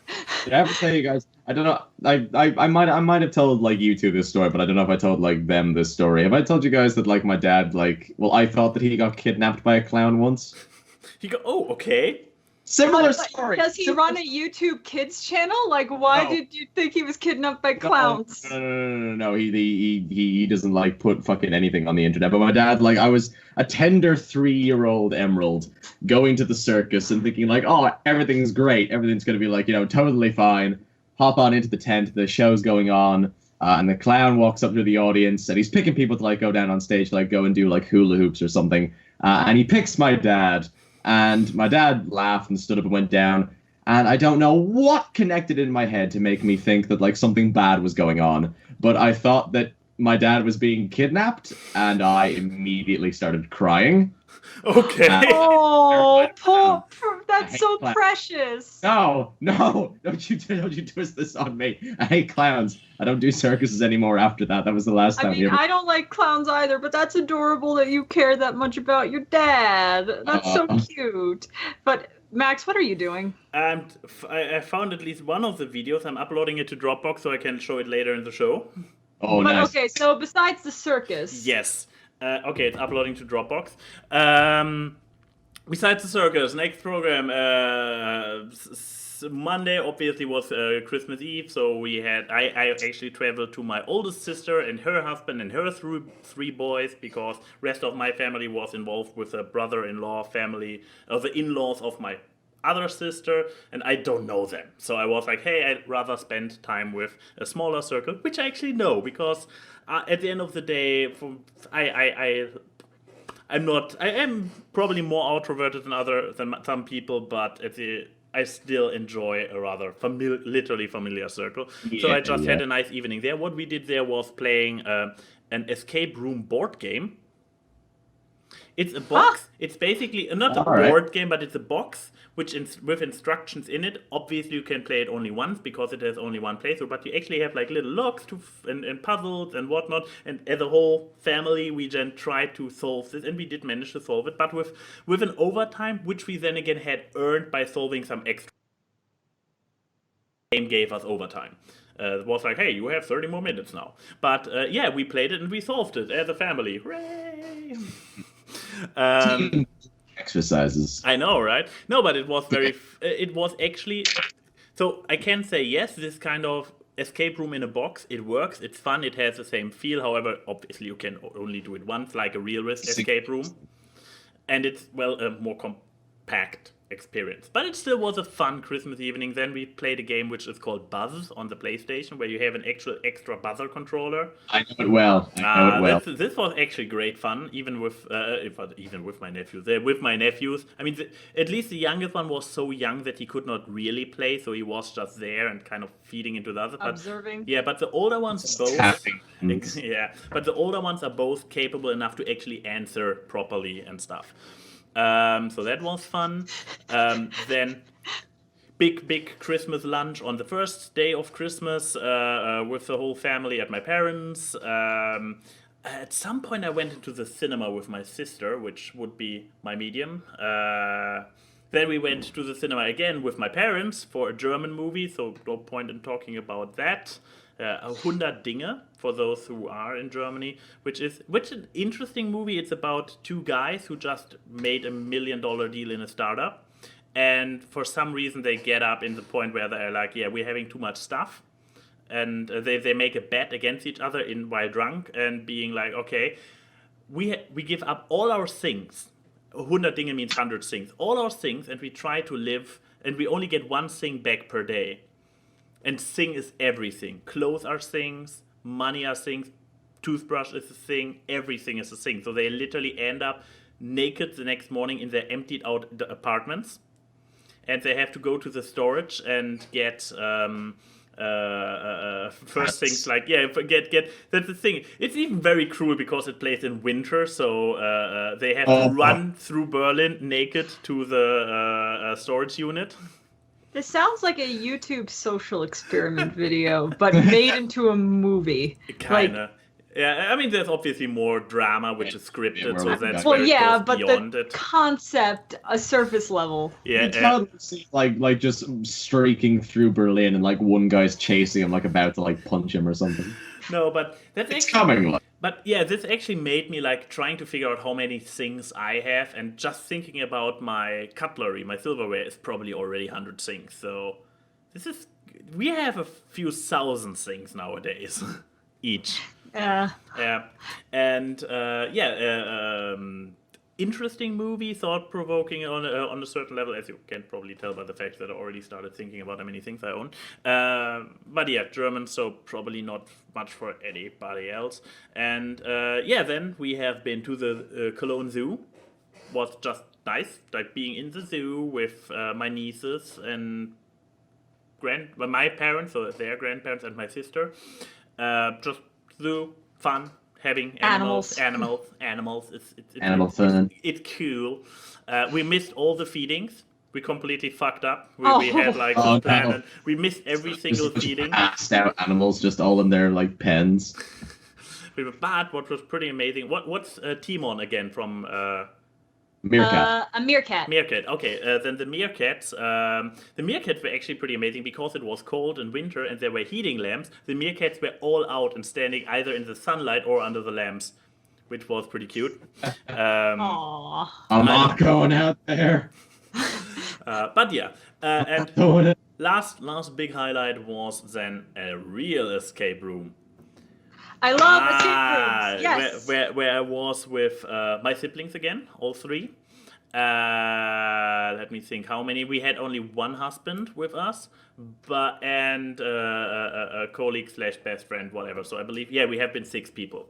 Speaker 3: Did I ever tell you guys? I don't know. I might have told like you two this story, but I don't know if I told like them this story. Have I told you guys that like my dad I thought that he got kidnapped by a clown once.
Speaker 2: Okay.
Speaker 3: Similar story.
Speaker 4: Does he run a YouTube kids channel? Like, why did you think he was kidnapped by clowns?
Speaker 3: No. He doesn't like put fucking anything on the internet. But my dad, like, I was a tender 3-year-old Emerald going to the circus and thinking like, oh, everything's great. Everything's gonna be like, totally fine. Hop on into the tent. The show's going on. And the clown walks up to the audience and he's picking people to like go down on stage, to, like go and do like hula hoops or something. And he picks my dad. And my dad laughed and stood up and went down. And I don't know what connected in my head to make me think that like something bad was going on. But I thought that my dad was being kidnapped, and I immediately started crying.
Speaker 2: Okay.
Speaker 4: Poor, that's so precious.
Speaker 3: No, don't you twist this on me. I hate clowns. I don't do circuses anymore after that. That was the last time.
Speaker 4: I don't like clowns either, but that's adorable that you care that much about your dad. That's so cute. But Max, what are you doing?
Speaker 2: I found at least one of the videos. I'm uploading it to Dropbox so I can show it later in the show.
Speaker 3: Oh, nice.
Speaker 4: Okay, so besides the circus.
Speaker 2: Yes. Okay, it's uploading to Dropbox. Besides the circus, next program, Monday obviously was Christmas Eve, so I actually traveled to my oldest sister and her husband and her three boys, because rest of my family was involved with a brother-in-law family, the in-laws of my other sister, and I don't know them. So I was like, hey, I'd rather spend time with a smaller circle, which I actually know, because at the end of the day, I am probably more introverted than some people, but I still enjoy a rather literally familiar circle. Yeah, so I just had a nice evening there. What we did there was playing an escape room board game. It's a box. It's basically not a board game, but it's a box with instructions in it. Obviously, you can play it only once because it has only one playthrough. But you actually have like little locks and puzzles and whatnot. And as a whole family, we then tried to solve this, and we did manage to solve it. But with an overtime, which we then again had earned by solving some extra. The game gave us overtime. It was like, hey, you have 30 more minutes now. But we played it and we solved it as a family. Hooray!
Speaker 3: Exercises.
Speaker 2: I know, right? No, but it was it was actually. So I can say yes, this kind of escape room in a box, it works. It's fun. It has the same feel. However, obviously you can only do it once, like a real escape room, and it's a more compact experience. But it still was a fun Christmas evening. Then we played a game which is called Buzz on the PlayStation, where you have an actual extra buzzer controller.
Speaker 3: I know it well.
Speaker 2: This was actually great fun, even with my nephews. With my nephews, I mean, at least the youngest one was so young that he could not really play, so he was just there and kind of feeding into the other.
Speaker 4: Observing.
Speaker 2: Yeah, but the older ones both. Yeah, but the older ones are both capable enough to actually answer properly and stuff. So that was fun. Then big Christmas lunch on the first day of Christmas with the whole family at my parents'. At some point I went into the cinema with my sister, which would be my medium. Then we went to the cinema again with my parents for a German movie, so no point in talking about that. 100 Dinge, for those who are in Germany, which is an interesting movie. It's about two guys who just made $1 million deal in a startup, and for some reason they get up in the point where they're like, yeah, we're having too much stuff, and they make a bet against each other while drunk, and being like, okay, we give up all our things. 100 Dinge means 100 things, all our things, and we try to live, and we only get one thing back per day. And thing is everything. Clothes are things, money are things, toothbrush is a thing, everything is a thing. So they literally end up naked the next morning in their emptied out apartments. And they have to go to the storage and get first things like, get, that's the thing. It's even very cruel because it plays in winter, so they have to run through Berlin naked to the storage unit.
Speaker 4: This sounds like a YouTube social experiment video, but made into a movie.
Speaker 2: Kinda. Yeah, I mean, there's obviously more drama, which is scripted, so that's
Speaker 4: well,
Speaker 2: where
Speaker 4: yeah,
Speaker 2: it goes
Speaker 4: but
Speaker 2: beyond
Speaker 4: the
Speaker 2: it.
Speaker 4: concept, a surface level.
Speaker 2: Yeah,
Speaker 3: You totally see like just streaking through Berlin, and like one guy's chasing him, like about to like punch him or something.
Speaker 2: no, but that's
Speaker 3: It's
Speaker 2: actually,
Speaker 3: coming. Like,
Speaker 2: But yeah, this actually made me like trying to figure out how many things I have, and just thinking about my cutlery, my silverware is probably already 100 things. So we have a few thousand things nowadays, each.
Speaker 4: Yeah.
Speaker 2: Yeah, and interesting movie, thought-provoking on a certain level, as you can probably tell by the fact that I already started thinking about how many things I own. But yeah, German, so probably not much for anybody else. And then we have been to the Cologne Zoo. Was just nice, like being in the zoo with my nieces and my parents, so their grandparents and my sister. Just zoo, fun. Having animals. It's
Speaker 3: Animal fun.
Speaker 2: It's cool. We missed all the feedings. We completely fucked up. We had like this plan, and we missed every single feeding.
Speaker 3: Passed out animals, just all in their like pens.
Speaker 2: But what was pretty amazing. What's Timon again from?
Speaker 3: Meerkat.
Speaker 4: A meerkat.
Speaker 2: Meerkat. Okay, then the meerkats. The meerkats were actually pretty amazing because it was cold in winter and there were heating lamps. The meerkats were all out and standing either in the sunlight or under the lamps, which was pretty cute.
Speaker 4: Aww.
Speaker 3: I'm not going out there.
Speaker 2: But yeah, and last big highlight was then a real escape room.
Speaker 4: I love escape rooms. Yes.
Speaker 2: Where I was with my siblings again, all three. Let me think. How many? We had only one husband with us, and a colleague / best friend, whatever. So I believe, we have been 6 people.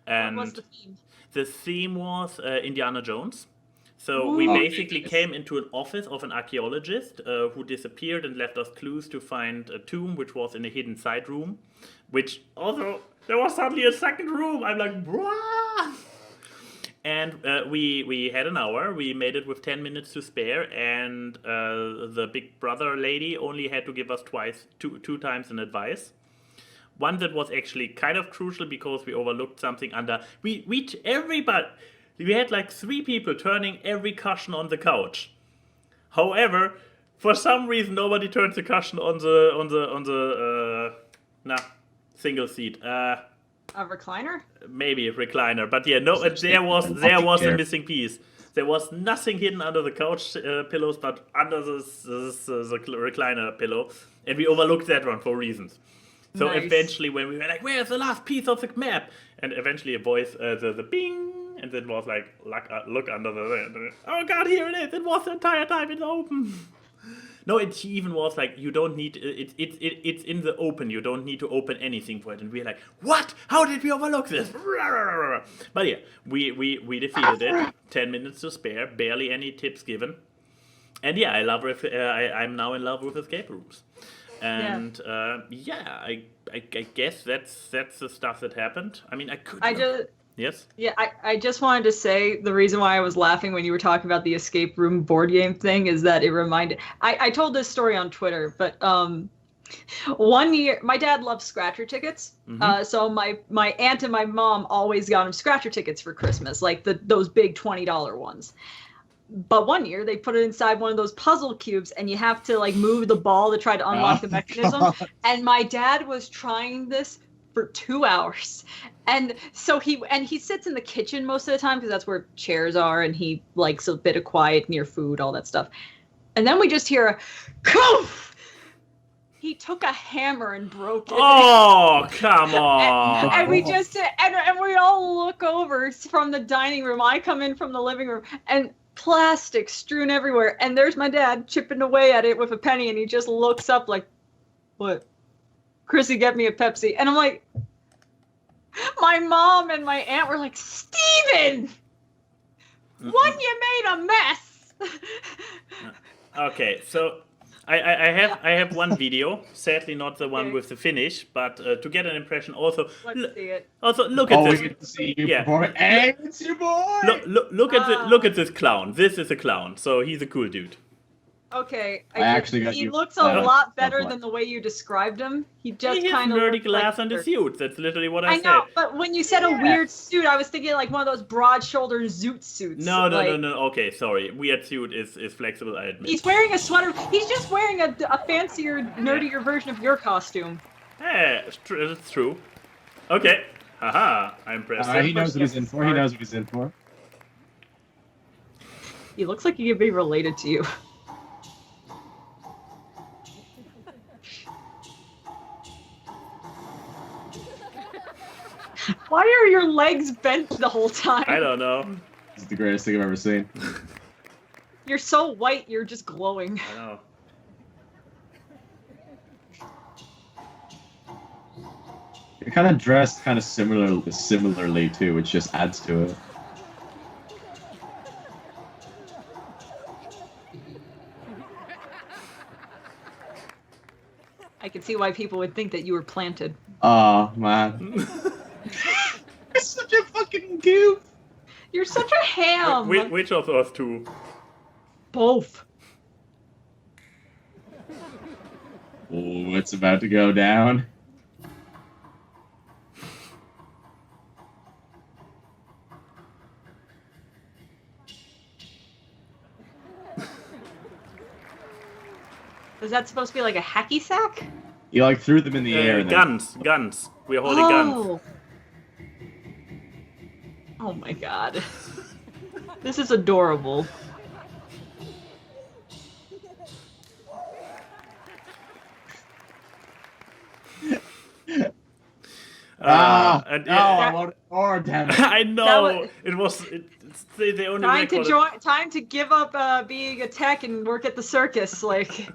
Speaker 2: And
Speaker 4: what was the theme?
Speaker 2: The theme was Indiana Jones. So we basically came into an office of an archaeologist who disappeared and left us clues to find a tomb, which was in a hidden side room, which also, there was suddenly a second room. I'm like, bruh! And we had an hour. We made it with 10 minutes to spare, and the Big Brother lady only had to give us two times an advice. One that was actually kind of crucial because we overlooked something under... We had like 3 people turning every cushion on the couch. However, for some reason, nobody turned the cushion on the single seat.
Speaker 4: A recliner?
Speaker 2: Maybe a recliner, but yeah, no. There was a missing piece. There was nothing hidden under the couch pillows, but under the recliner pillow, and we overlooked that one for reasons. So eventually, when we were like, "Where's the last piece of the map?" and eventually a voice, the bing. And it was like, look under the... Oh god, here it is! It was the entire time, it's open! No, it even was like, you don't need... It's in the open, you don't need to open anything for it. And we're like, what? How did we overlook this? But yeah, we defeated it. 10 minutes to spare, barely any tips given. And yeah, I'm now in love with escape rooms. And I guess that's the stuff that happened. I mean, Yes?
Speaker 4: Yeah, I just wanted to say the reason why I was laughing when you were talking about the escape room board game thing is that it reminded... I told this story on Twitter, but one year... My dad loves scratcher tickets. Mm-hmm. So my aunt and my mom always got him scratcher tickets for Christmas, like those big $20 ones. But one year they put it inside one of those puzzle cubes and you have to like move the ball to try to unlock the mechanism. And my dad was trying this for 2 hours. And so he sits in the kitchen most of the time because that's where chairs are, and he likes a bit of quiet near food, all that stuff. And then we just hear a "Koof!" He took a hammer and broke it.
Speaker 2: Oh, come on.
Speaker 4: And we just and we all look over from the dining room. I come in from the living room and plastic strewn everywhere. And there's my dad chipping away at it with a penny, and he just looks up like, "What? Chrissy, get me a Pepsi." And I'm like, my mom and my aunt were like, "Steven, one, you made a mess."
Speaker 2: Okay, so I have one video, sadly not the one with the finish, but to get an impression also.
Speaker 4: Let's see it.
Speaker 2: Also, look at this.
Speaker 3: We get to see you perform. Hey, it's your boy.
Speaker 2: Look at this clown. This is a clown, so he's a cool dude.
Speaker 4: Okay,
Speaker 3: I actually got
Speaker 4: he
Speaker 3: you-
Speaker 4: looks a lot better than the way you described him. He just
Speaker 2: He has
Speaker 4: kind of
Speaker 2: nerdy
Speaker 4: looks
Speaker 2: glass
Speaker 4: like
Speaker 2: on the suit. That's literally what I
Speaker 4: I
Speaker 2: said.
Speaker 4: know, but when you said a weird suit, I was thinking like one of those broad-shouldered zoot suits.
Speaker 2: No.
Speaker 4: like,
Speaker 2: Okay, sorry. Weird suit is flexible, I admit.
Speaker 4: He's wearing a sweater. He's just wearing a fancier, nerdier version of your costume.
Speaker 2: Yeah, it's true. Okay. Haha, I'm impressed.
Speaker 3: He knows what he's in for. He knows what he's in for.
Speaker 4: He looks like he could be related to you. Why are your legs bent the whole time?
Speaker 2: I don't know.
Speaker 3: This is the greatest thing I've ever seen.
Speaker 4: You're so white, you're just glowing.
Speaker 2: I know.
Speaker 3: You're kind of dressed kind of similarly too, which just adds to it.
Speaker 4: I can see why people would think that you were planted.
Speaker 3: Oh man. You're such a fucking goof.
Speaker 4: You're such a ham.
Speaker 2: Which of us two?
Speaker 4: Both.
Speaker 3: Oh, it's about to go down.
Speaker 4: Was that supposed to be like a hacky sack?
Speaker 3: You like threw them in the air. And
Speaker 2: Guns. We're holding guns.
Speaker 4: Oh my god. This is adorable.
Speaker 3: I want more, damn it.
Speaker 2: I know.
Speaker 4: That
Speaker 2: It's the only
Speaker 4: Time to give up being a tech and work at the circus. Like you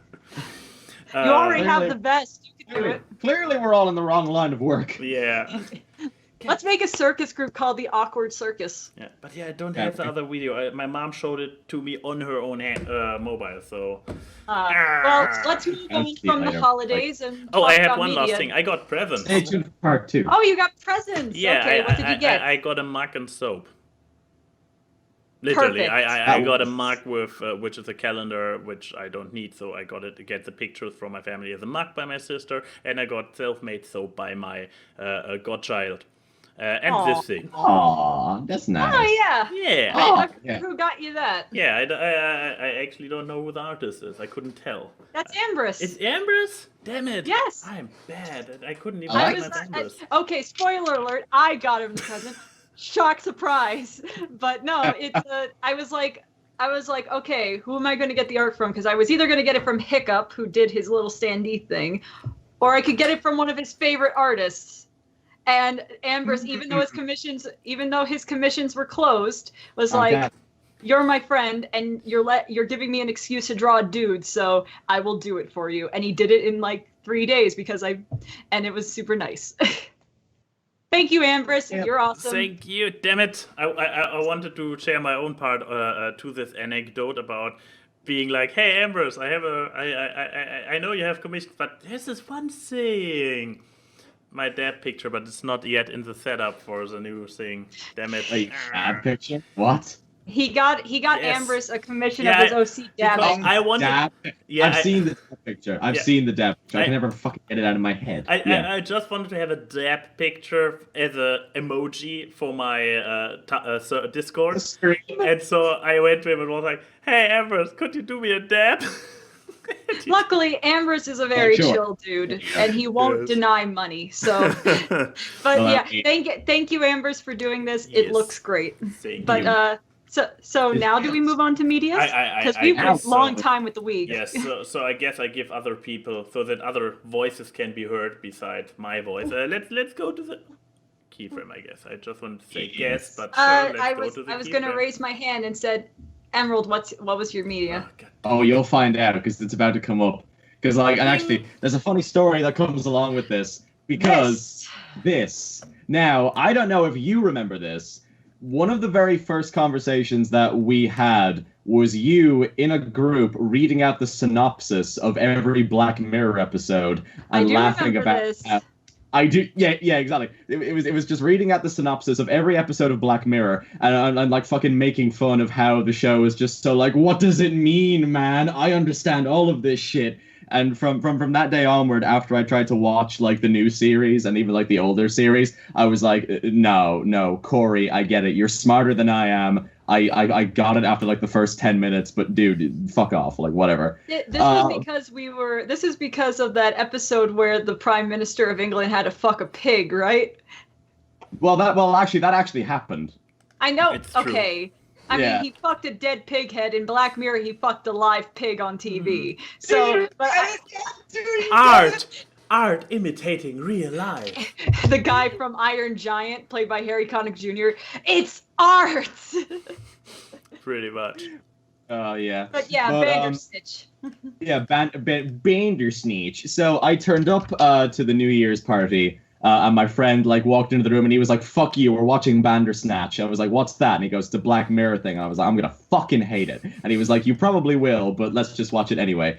Speaker 2: Uh,
Speaker 4: already have the best. You can do it.
Speaker 3: Clearly, we're all in the wrong line of work.
Speaker 2: Yeah.
Speaker 4: Let's make a circus group called the Awkward Circus.
Speaker 2: Yeah, but I don't have the other video. My mom showed it to me on her own mobile, so.
Speaker 4: Well, let's move on from the holidays and.
Speaker 2: Oh,
Speaker 4: talk
Speaker 2: I had
Speaker 4: about
Speaker 2: one
Speaker 4: media.
Speaker 2: last thing. I got presents.
Speaker 3: Stay tuned for part 2.
Speaker 4: Oh, you got presents.
Speaker 2: Yeah,
Speaker 4: Okay, what did you get?
Speaker 2: I got a mug and soap. Literally,
Speaker 4: Perfect.
Speaker 2: I got a mug with which is a calendar, which I don't need, so I got it to get the pictures from my family as a mug by my sister, and I got self-made soap by my godchild. And
Speaker 4: Aw.
Speaker 2: this thing.
Speaker 3: Aw, that's nice.
Speaker 4: Oh yeah.
Speaker 2: Yeah,
Speaker 3: Oh, yeah.
Speaker 4: Who got you that?
Speaker 2: yeah. I actually don't know who the artist is. I couldn't tell.
Speaker 4: That's Ambrose.
Speaker 2: It's Ambrose? Damn it.
Speaker 4: Yes.
Speaker 2: I'm bad. I couldn't even
Speaker 3: I
Speaker 2: find
Speaker 4: was
Speaker 2: my
Speaker 4: not,
Speaker 2: Ambrose.
Speaker 4: okay, spoiler alert, I got him the present. Shock surprise. But no, it's I was like, okay, who am I going to get the art from? Because I was either going to get it from Hiccup, who did his little standee thing, or I could get it from one of his favorite artists. And Ambrose, even though his commissions were closed, was like, you're my friend, and you're giving me an excuse to draw a dude, so I will do it for you. And he did it in like 3 days and it was super nice. Thank you, Ambrose.
Speaker 3: Yeah.
Speaker 4: You're awesome.
Speaker 2: Thank you. Damn it. I wanted to share my own part to this anecdote about being like, hey, Ambrose, I know you have commissioned, but there's this one thing. My dad picture, but it's not yet in the setup for the new thing. Damn it.
Speaker 3: Wait, ad picture? What?
Speaker 4: He got
Speaker 2: Yes.
Speaker 4: Ambrose a commission of his OC dabbing.
Speaker 2: I wanted.
Speaker 3: Dab?
Speaker 2: Yeah,
Speaker 3: I've seen the dab picture. I've seen the dab picture. I can never fucking get it out of my head.
Speaker 2: I just wanted to have a dab picture as a emoji for my Discord, and so I went to him and was like, "Hey, Ambrose, could you do me a dab?"
Speaker 4: Luckily, Ambrose is a very
Speaker 3: Sure.
Speaker 4: chill dude, and he won't
Speaker 2: Yes.
Speaker 4: deny money. So, but
Speaker 3: Well,
Speaker 4: yeah, thank you, Ambrose, for doing this.
Speaker 2: Yes.
Speaker 4: It looks great.
Speaker 2: Thank
Speaker 4: But
Speaker 2: you.
Speaker 4: so now do we move on to media? Because we've
Speaker 2: I
Speaker 4: got a
Speaker 2: guess
Speaker 4: long
Speaker 2: so.
Speaker 4: time with the week.
Speaker 2: Yes, so I guess I give other people so that other voices can be heard besides my voice. Let's go to the keyframe. I guess I just wanted to say guess, but sure, let's
Speaker 4: I
Speaker 2: go
Speaker 4: was
Speaker 2: to the
Speaker 4: going to
Speaker 2: keyframe.
Speaker 4: raise my hand and said, Emerald, what was your media?
Speaker 2: Oh, God.
Speaker 3: Oh, you'll find out because it's about to come up. Because and actually, there's a funny story that comes along with this. Because this. Now, I don't know if you remember this. One of the very first conversations that we had was you in a group reading out the synopsis of every Black Mirror episode
Speaker 4: I
Speaker 3: and
Speaker 4: do
Speaker 3: laughing
Speaker 4: remember
Speaker 3: about
Speaker 4: this.
Speaker 3: I do, yeah, exactly. It was just reading out the synopsis of every episode of Black Mirror, and I'm like fucking making fun of how the show is just so like, what does it mean, man? I understand all of this shit. And from that day onward, after I tried to watch like the new series and even like the older series, I was like, no, Corey, I get it. You're smarter than I am. I got it after like the first 10 minutes, but dude, fuck off, like whatever.
Speaker 4: This is because of that episode where the Prime Minister of England had to fuck a pig, right?
Speaker 3: That actually happened.
Speaker 4: I know.
Speaker 2: It's
Speaker 4: okay.
Speaker 2: true.
Speaker 4: I mean, he fucked a dead pig head. In Black Mirror, he fucked a live pig on TV. So, but
Speaker 2: Art imitating real life.
Speaker 4: The guy from Iron Giant, played by Harry Connick Jr., it's art!
Speaker 2: Pretty much.
Speaker 3: Oh, yeah.
Speaker 4: But yeah, Bandersnatch.
Speaker 3: Yeah, Bandersnatch. So I turned up to the New Year's party, and my friend like walked into the room and he was like, fuck you, we're watching Bandersnatch. I was like, what's that? And he goes, the Black Mirror thing. And I was like, I'm gonna fucking hate it. And he was like, you probably will, but let's just watch it anyway.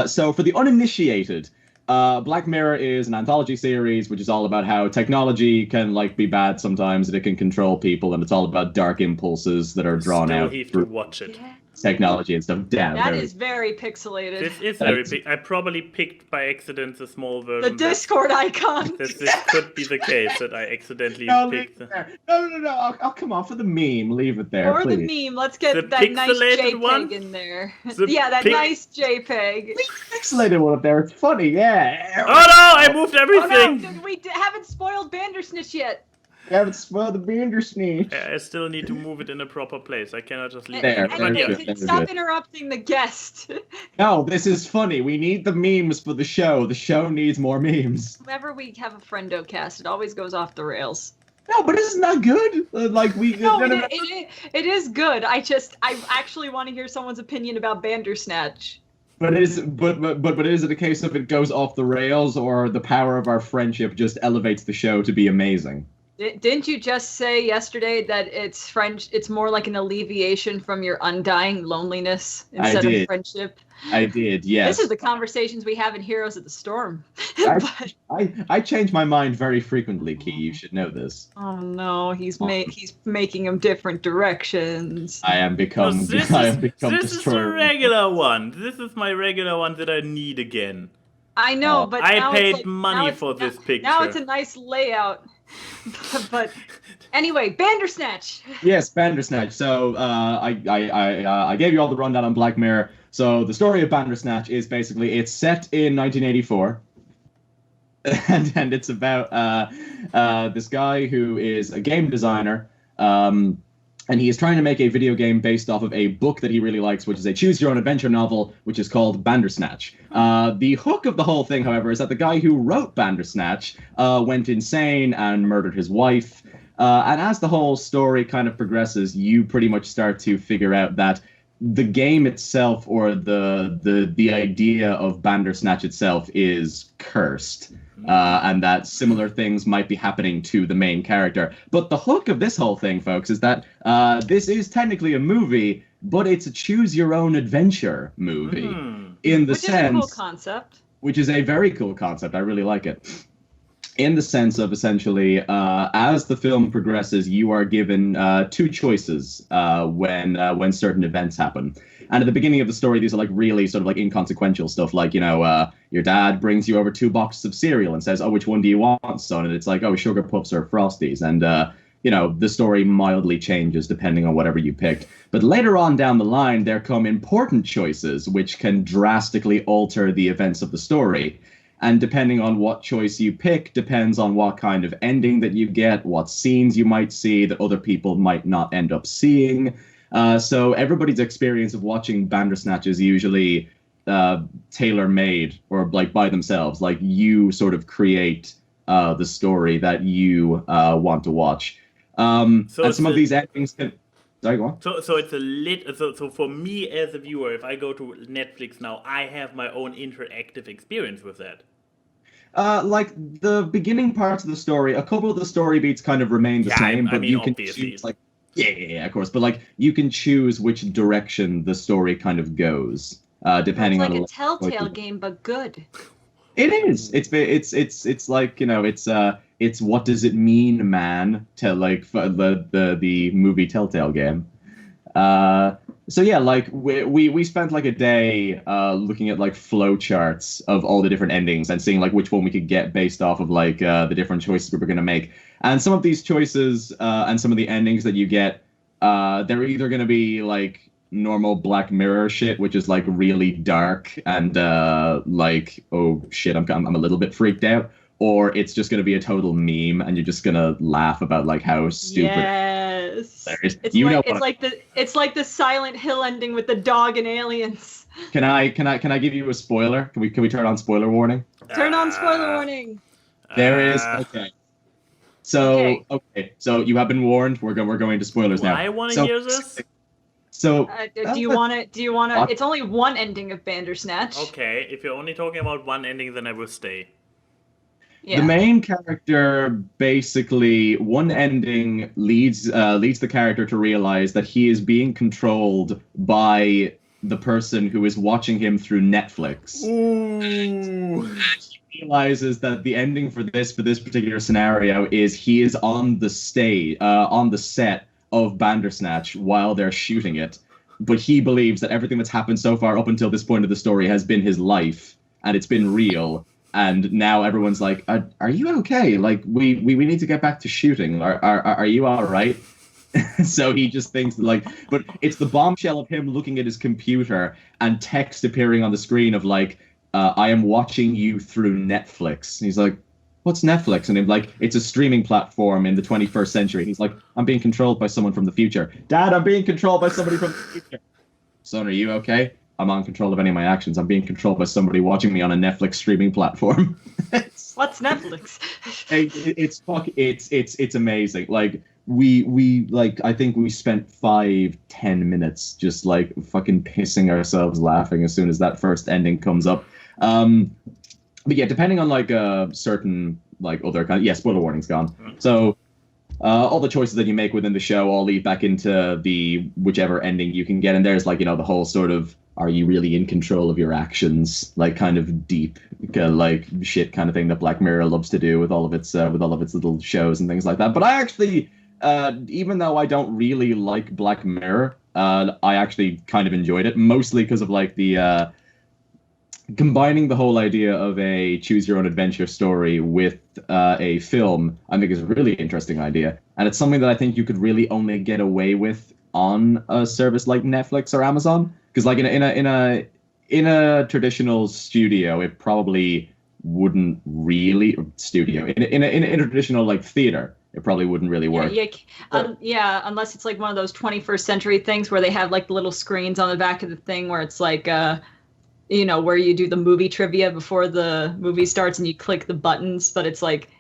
Speaker 3: So for the uninitiated, Black Mirror is an anthology series which is all about how technology can like be bad sometimes, and it can control people, and it's all about dark impulses that are drawn out
Speaker 2: through watch it.
Speaker 4: Yeah.
Speaker 3: Technology and stuff. Damn,
Speaker 4: that is very pixelated.
Speaker 2: This is very big. I probably picked by accident the small version.
Speaker 4: The Discord icon.
Speaker 2: This could be the case that I accidentally picked.
Speaker 3: No. Oh, come on, for the meme, leave it there,
Speaker 4: or
Speaker 3: please.
Speaker 4: the meme. Let's get
Speaker 2: The
Speaker 4: that nice
Speaker 2: pixelated
Speaker 4: JPEG
Speaker 2: one?
Speaker 4: in there.
Speaker 2: The
Speaker 4: Yeah, that nice JPEG.
Speaker 3: Pixelated one up there. It's funny, yeah.
Speaker 2: Oh no! I moved
Speaker 4: Oh
Speaker 2: everything.
Speaker 4: no, we haven't spoiled Bandersnatch yet.
Speaker 3: You haven't spoiled the Bandersnatch.
Speaker 2: I still need to move it in a proper place. I cannot just leave
Speaker 3: There,
Speaker 2: it.
Speaker 3: very
Speaker 4: Anyway,
Speaker 3: good, very
Speaker 4: stop
Speaker 3: good.
Speaker 4: interrupting the guest.
Speaker 3: No, this is funny. We need the memes for the show. The show needs more memes.
Speaker 4: Whenever we have a friendo cast, it always goes off the rails.
Speaker 3: No, but isn't that good?
Speaker 4: It is good. I actually want to hear someone's opinion about Bandersnatch.
Speaker 3: But is it a case of it goes off the rails, or the power of our friendship just elevates the show to be amazing?
Speaker 4: Didn't you just say yesterday that it's more like an alleviation from your undying loneliness instead of friendship?
Speaker 3: I did, yes.
Speaker 4: This is the conversations we have in Heroes of the Storm.
Speaker 3: I change my mind very frequently, Key. You should know this.
Speaker 4: Oh no, he's making them different directions.
Speaker 3: I am become
Speaker 2: This is the regular one. This is my regular one that I need again.
Speaker 4: I know, but now
Speaker 2: I paid
Speaker 4: it's like,
Speaker 2: money for this picture.
Speaker 4: Now it's a nice layout. But anyway, Bandersnatch.
Speaker 3: Yes, Bandersnatch. So I gave you all the rundown on Black Mirror. So the story of Bandersnatch is basically it's set in 1984, and it's about this guy who is a game designer. And he is trying to make a video game based off of a book that he really likes, which is a choose-your-own-adventure novel, which is called Bandersnatch. The hook of the whole thing, however, is that the guy who wrote Bandersnatch went insane and murdered his wife. And as the whole story kind of progresses, you pretty much start to figure out that the game itself, or the idea of Bandersnatch itself, is cursed. And that similar things might be happening to the main character. But the hook of this whole thing, folks, is that this is technically a movie, but it's a choose-your-own-adventure movie. In the
Speaker 4: Which
Speaker 3: sense...
Speaker 4: is a cool concept.
Speaker 3: Which is a very cool concept. I really like it. In the sense of, essentially, as the film progresses, you are given two choices when certain events happen. And at the beginning of the story, these are like really sort of like inconsequential stuff, like, you know, your dad brings you over 2 boxes of cereal and says, oh, which one do you want, son? And it's like, oh, Sugar Puffs or Frosties. And, you know, the story mildly changes depending on whatever you picked. But later on down the line, there come important choices which can drastically alter the events of the story. And depending on what choice you pick depends on what kind of ending that you get, what scenes you might see that other people might not end up seeing. So everybody's experience of watching Bandersnatch is usually tailor-made, or like by themselves. Like you sort of create the story that you want to watch. And some of these endings can... Sorry, go on.
Speaker 2: So it's so for me as a viewer, if I go to Netflix now, I have my own interactive experience with that.
Speaker 3: Like the beginning parts of the story, a couple of the story beats kind of remain the same, but you can choose, like, yeah, of course, but like you can choose which direction the story kind of goes, depending on
Speaker 4: It's like a Telltale game, but good.
Speaker 3: It is. It's like, you know, it's what does it mean, man, to like the movie Telltale game. So yeah, like we spent like a day looking at like flow charts of all the different endings and seeing like which one we could get based off of like the different choices we were gonna make. And some of these choices and some of the endings that you get, they're either gonna be like normal Black Mirror shit, which is like really dark and like, oh shit, I'm a little bit freaked out, or it's just gonna be a total meme and you're just gonna laugh about like how stupid.
Speaker 4: Yes. It's like the Silent Hill ending with the dog and aliens.
Speaker 3: Can I give you a spoiler? Can we turn on spoiler warning?
Speaker 4: Turn on spoiler warning.
Speaker 3: There is. Okay. So so you have been warned. We're going to spoilers now.
Speaker 2: I want to hear this.
Speaker 3: So
Speaker 4: do you want to? It's only one ending of Bandersnatch.
Speaker 2: Okay, if you're only talking about one ending, then I will stay.
Speaker 4: Yeah.
Speaker 3: The main character, basically, one ending leads the character to realize that he is being controlled by the person who is watching him through Netflix.
Speaker 2: Ooh.
Speaker 3: He realizes that the ending for this particular scenario is he is on the set of Bandersnatch while they're shooting it, but he believes that everything that's happened so far up until this point of the story has been his life and it's been real. And now everyone's like, "Are you okay? Like, we need to get back to shooting. Are you all right?" So he just thinks like, but it's the bombshell of him looking at his computer and text appearing on the screen of like, "I am watching you through Netflix." And he's like, "What's Netflix?" And I'm like, "It's a streaming platform in the 21st century." He's like, "I'm being controlled by someone from the future." "Dad, I'm being controlled by somebody from the future." "Son, are you okay?" "I'm on control of any of my actions. I'm being controlled by somebody watching me on a Netflix streaming platform."
Speaker 4: What's Netflix?
Speaker 3: It's amazing. Like we like, I think we spent 5-10 minutes just like fucking pissing ourselves laughing as soon as that first ending comes up. But yeah, depending on like certain like other kind of, yeah, spoiler warning's gone. So all the choices that you make within the show all lead back into the whichever ending you can get, and there's like, you know, the whole sort of, are you really in control of your actions, like kind of deep like shit kind of thing that Black Mirror loves to do with all of its little shows and things like that. But I actually, even though I don't really like Black Mirror, I actually kind of enjoyed it, mostly because of like the combining the whole idea of a choose your own adventure story with a film. I think is a really interesting idea, and it's something that I think you could really only get away with on a service like Netflix or Amazon. Because like in a traditional studio, it probably wouldn't really in a traditional like theater, it probably wouldn't really work.
Speaker 4: Yeah, unless it's like one of those 21st century things where they have like the little screens on the back of the thing where it's like you know, where you do the movie trivia before the movie starts and you click the buttons, but it's like,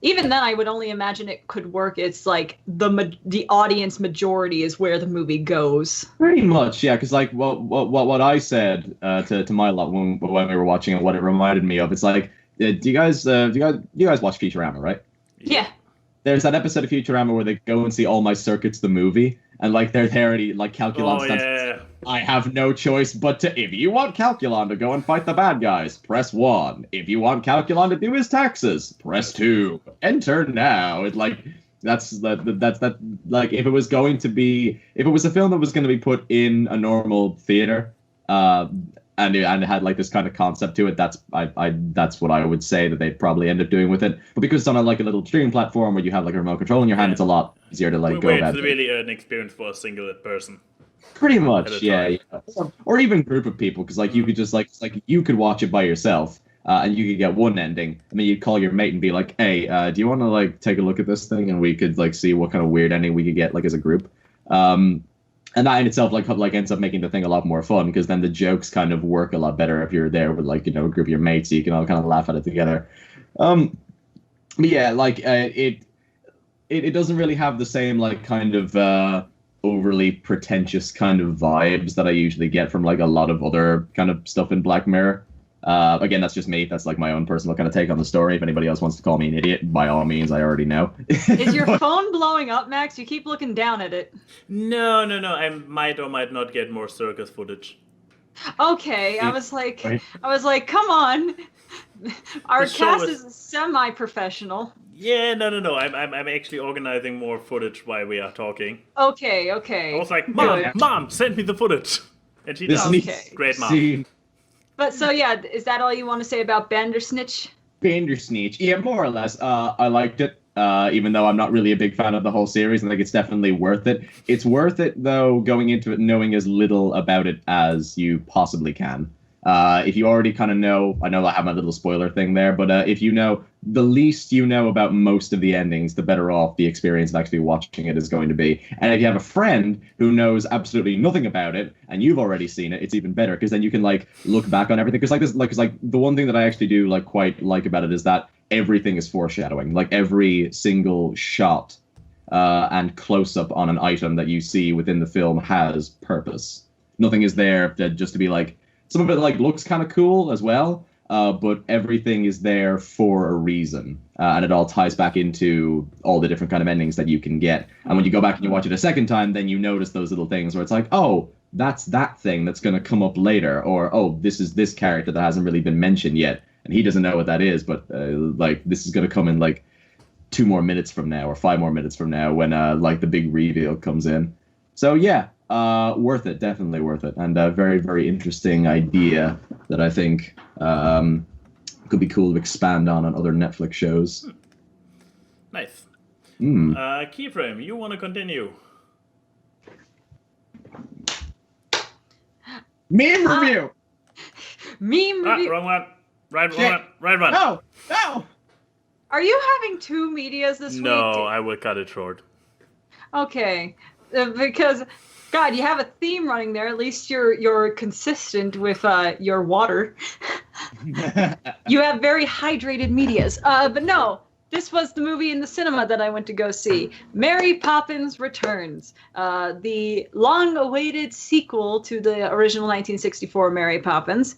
Speaker 4: even then I would only imagine it could work. It's like the audience majority is where the movie goes. Pretty
Speaker 3: much, yeah. Because like what I said to my lot when we were watching it, what it reminded me of, it's like, do you guys watch Futurama, right?
Speaker 4: Yeah.
Speaker 3: There's that episode of Futurama where they go and see All My Circuits the movie, and like they're there and like Calculon stands.
Speaker 2: Yeah.
Speaker 3: I have no choice but to, if you want Calculon to go and fight the bad guys, press 1. If you want Calculon to do his taxes, press 2. Enter now. It's like, that's like, if it was a film that was going to be put in a normal theater, and it had like this kind of concept to it, that's what I would say that they'd probably end up doing with it. But because it's on a little streaming platform where you have like a remote control in your hand, it's a lot easier to like go about.
Speaker 2: It's really an experience for a single person.
Speaker 3: Pretty much, yeah. Or even group of people, because like you could just like you could watch it by yourself, and you could get one ending, and then you'd call your mate and be like, "Hey, do you want to like take a look at this thing?" And we could like see what kind of weird ending we could get like as a group. And that in itself like ends up making the thing a lot more fun, because then the jokes kind of work a lot better if you're there with like, you know, a group of your mates, so you can all kind of laugh at it together. But yeah, like it doesn't really have the same like kind of overly pretentious kind of vibes that I usually get from like a lot of other kind of stuff in Black Mirror. Again, that's just me. That's like my own personal kind of take on the story. If anybody else wants to call me an idiot, by all means, I already know.
Speaker 4: Is your phone blowing up, Max? You keep looking down at it.
Speaker 2: No. I might or might not get more circus footage.
Speaker 4: Okay, I was like, come on. Our cast is semi-professional.
Speaker 2: Yeah, no. I'm actually organizing more footage while we are talking.
Speaker 4: Okay.
Speaker 2: I was like, Mom, send me the footage. And she does.
Speaker 4: Okay.
Speaker 2: Great, Mom.
Speaker 4: But so yeah, is that all you want to say about Bandersnatch?
Speaker 1: Bandersnatch. Yeah, more or less. I liked it. Even though I'm not really a big fan of the whole series, I think it's definitely worth it. It's worth it, though, going into it knowing as little about it as you possibly can. If you already kind of know, I know I have my little spoiler thing there, but if you know, the least you know about most of the endings, the better off the experience of actually watching it is going to be. And if you have a friend who knows absolutely nothing about it, and you've already seen it, it's even better, because then you can, like, look back on everything. Because, the one thing that I actually do, like, quite like about it is that everything is foreshadowing. Like, every single shot and close-up on an item that you see within the film has purpose. Nothing is there just to be, like, some of it, like, looks kind of cool as well, but everything is there for a reason, and it all ties back into all the different kind of endings that you can get. And when you go back and you watch it a second time, then you notice those little things where it's like, oh, that's that thing that's going to come up later, or, oh, this is this character that hasn't really been mentioned yet, and he doesn't know what that is, but, like, this is going to come in, like, 2 more minutes from now, or 5 more minutes from now, when, like, the big reveal comes in. So, yeah. Worth it, definitely worth it, and a very, very interesting idea that I think could be cool to expand on other Netflix shows.
Speaker 2: Nice. Keyframe, you want to continue?
Speaker 1: Meme review!
Speaker 4: Meme review!
Speaker 2: Wrong one. Right one.
Speaker 1: No!
Speaker 4: Are you having 2 medias this week?
Speaker 2: No, I will cut it short.
Speaker 4: Okay, because... God, you have a theme running there. At least you're consistent with your water. You have very hydrated medias. But no, this was the movie in the cinema that I went to go see. Mary Poppins Returns, the long-awaited sequel to the original 1964 Mary Poppins.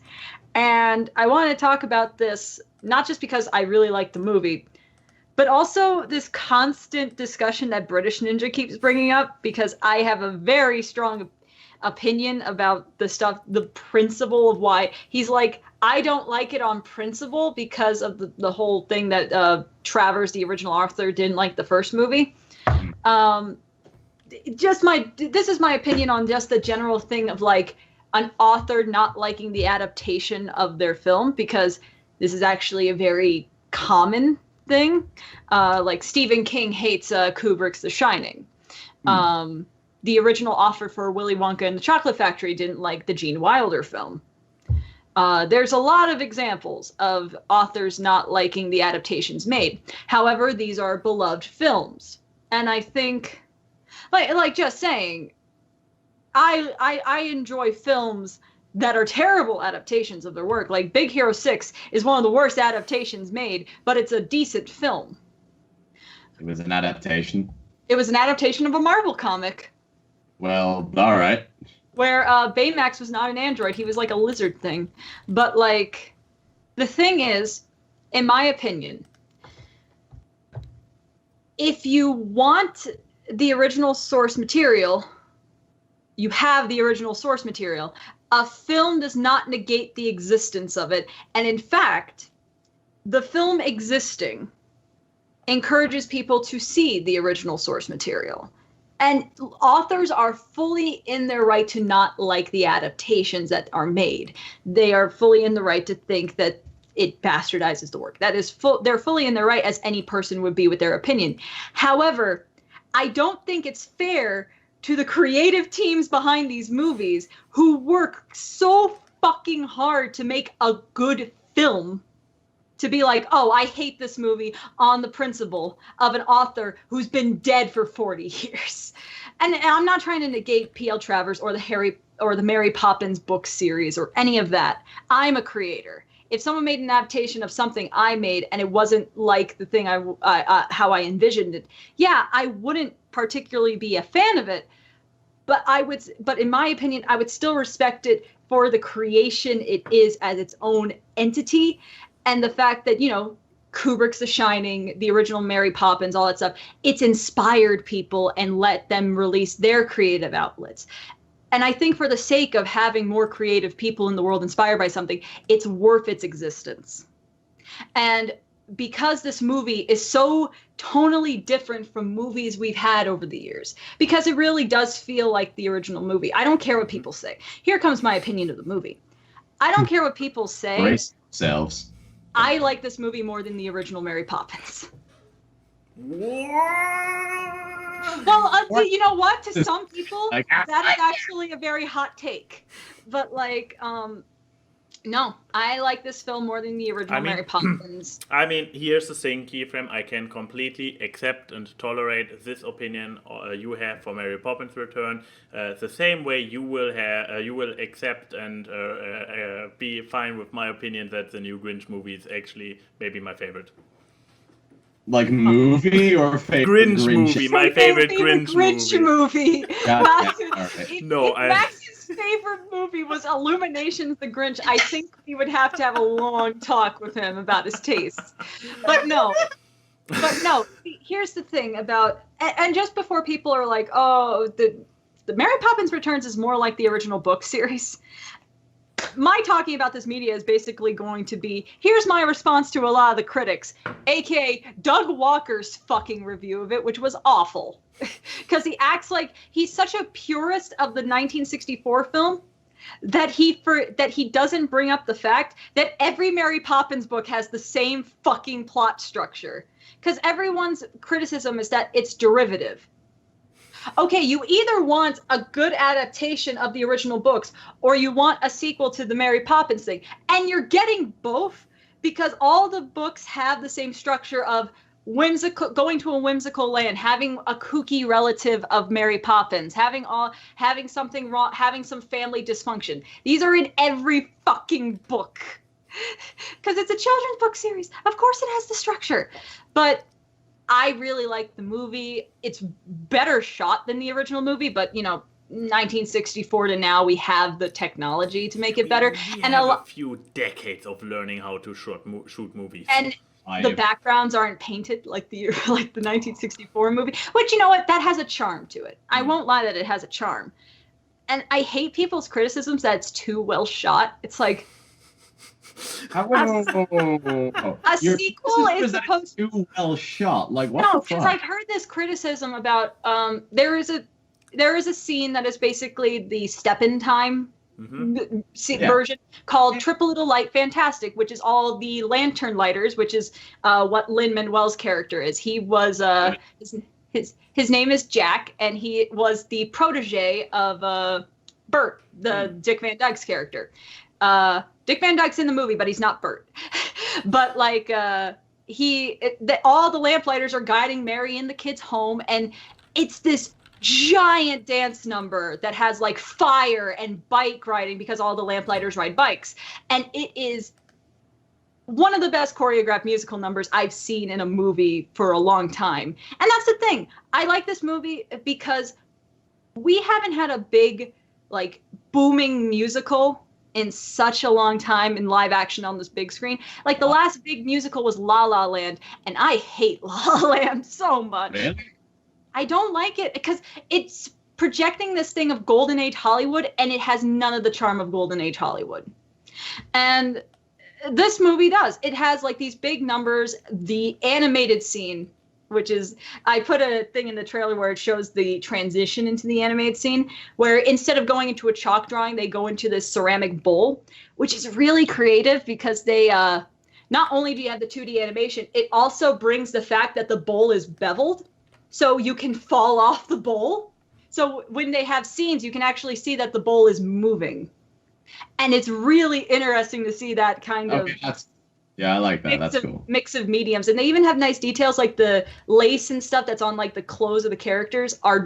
Speaker 4: And I want to talk about this not just because I really like the movie, but also this constant discussion that British Ninja keeps bringing up, because I have a very strong opinion about the principle of why. He's like, I don't like it on principle because of the whole thing that Travers, the original author, didn't like the first movie. This is my opinion on just the general thing of, like, an author not liking the adaptation of their film, because this is actually a very common thing. Like Stephen King hates Kubrick's The Shining. The original author for Willy Wonka and the Chocolate Factory didn't like the Gene Wilder film. There's a lot of examples of authors not liking the adaptations made. However, these are beloved films. And I think, like just saying, I enjoy films that are terrible adaptations of their work. Like Big Hero 6 is one of the worst adaptations made, but it's a decent film.
Speaker 1: It was an adaptation?
Speaker 4: It was an adaptation of a Marvel comic.
Speaker 1: Well, alright.
Speaker 4: Where Baymax was not an android, he was like a lizard thing. But, like, the thing is, in my opinion, if you want the original source material, you have the original source material. A film does not negate the existence of it. And in fact, the film existing encourages people to see the original source material. And authors are fully in their right to not like the adaptations that are made. They are fully in the right to think that it bastardizes the work. That is they're fully in their right, as any person would be with their opinion. However, I don't think it's fair to the creative teams behind these movies who work so fucking hard to make a good film to be like, oh, I hate this movie on the principle of an author who's been dead for 40 years. And I'm not trying to negate P.L. Travers or the Mary Poppins book series or any of that. I'm a creator. If someone made an adaptation of something I made and it wasn't like the thing how I envisioned it, yeah, I wouldn't particularly be a fan of it, but in my opinion, I would still respect it for the creation it is as its own entity, and the fact that, Kubrick's The Shining, the original Mary Poppins, all that stuff, it's inspired people and let them release their creative outlets. And I think for the sake of having more creative people in the world inspired by something, it's worth its existence. And because this movie is so tonally different from movies we've had over the years, because it really does feel like the original movie. I don't care what people say. Here comes my opinion of the movie. I don't care what people say.
Speaker 1: Brace yourselves.
Speaker 4: I like this movie more than the original Mary Poppins. Well, you know what? To some people, that is actually a very hot take. But like, no, I like this film more than the original Mary Poppins.
Speaker 2: I mean, here's the thing, Keyframe. I can completely accept and tolerate this opinion you have for Mary Poppins Return, the same way you will accept and be fine with my opinion that the new Grinch movie is actually maybe my favorite.
Speaker 1: Like movie or favorite
Speaker 2: Grinch movie? My favorite Grinch
Speaker 4: movie. Max's favorite movie was Illuminations the Grinch. I think we would have to have a long talk with him about his tastes. But no, here's the thing about, and just before people are like, oh, the Mary Poppins Returns is more like the original book series. My talking about this media is basically going to be, here's my response to a lot of the critics, aka Doug Walker's fucking review of it, which was awful. Because he acts like he's such a purist of the 1964 film that he doesn't bring up the fact that every Mary Poppins book has the same fucking plot structure. Because everyone's criticism is that it's derivative. Okay, you either want a good adaptation of the original books or you want a sequel to the Mary Poppins thing. And you're getting both because all the books have the same structure of going to a whimsical land, having a kooky relative of Mary Poppins, having something wrong, having some family dysfunction. These are in every fucking book. Because it's a children's book series. Of course it has the structure. But I really like the movie. It's better shot than the original movie, but 1964 to now, we have the technology to make it better.
Speaker 2: We have a few decades of learning how to shoot movies.
Speaker 4: And the backgrounds aren't painted like the 1964 movie, which, you know what, that has a charm to it. I won't lie that it has a charm. And I hate people's criticisms that it's too well shot. It's like, a sequel is supposed
Speaker 1: to be too well shot. Like what?
Speaker 4: No, because I've heard this criticism about there is a scene that is basically the step in time version called Triple Little Light Fantastic, which is all the lantern lighters, which is what Lin-Manuel's character is. He was his name is Jack, and he was the protege of Bert, the Dick Van Dyke's character. Dick Van Dyke's in the movie, but he's not Bert. But like all the lamplighters are guiding Mary and the kids home, and it's this giant dance number that has like fire and bike riding because all the lamplighters ride bikes, and it is one of the best choreographed musical numbers I've seen in a movie for a long time. And that's the thing. I like this movie because we haven't had a big, like, booming musical in such a long time in live action on this big screen. Like, the last big musical was La La Land, and I hate La La Land so much.
Speaker 1: Really?
Speaker 4: I don't like it because it's projecting this thing of Golden Age Hollywood, and it has none of the charm of Golden Age Hollywood. And this movie does. It has like these big numbers, the animated scene, which is, I put a thing in the trailer where it shows the transition into the animated scene, where instead of going into a chalk drawing, they go into this ceramic bowl, which is really creative because they, not only do you have the 2D animation, it also brings the fact that the bowl is beveled, so you can fall off the bowl. So when they have scenes, you can actually see that the bowl is moving. And it's really interesting to see that kind of...
Speaker 1: Yeah, I like that. That's cool.
Speaker 4: Mix of mediums. And they even have nice details, like the lace and stuff that's on like the clothes of the characters are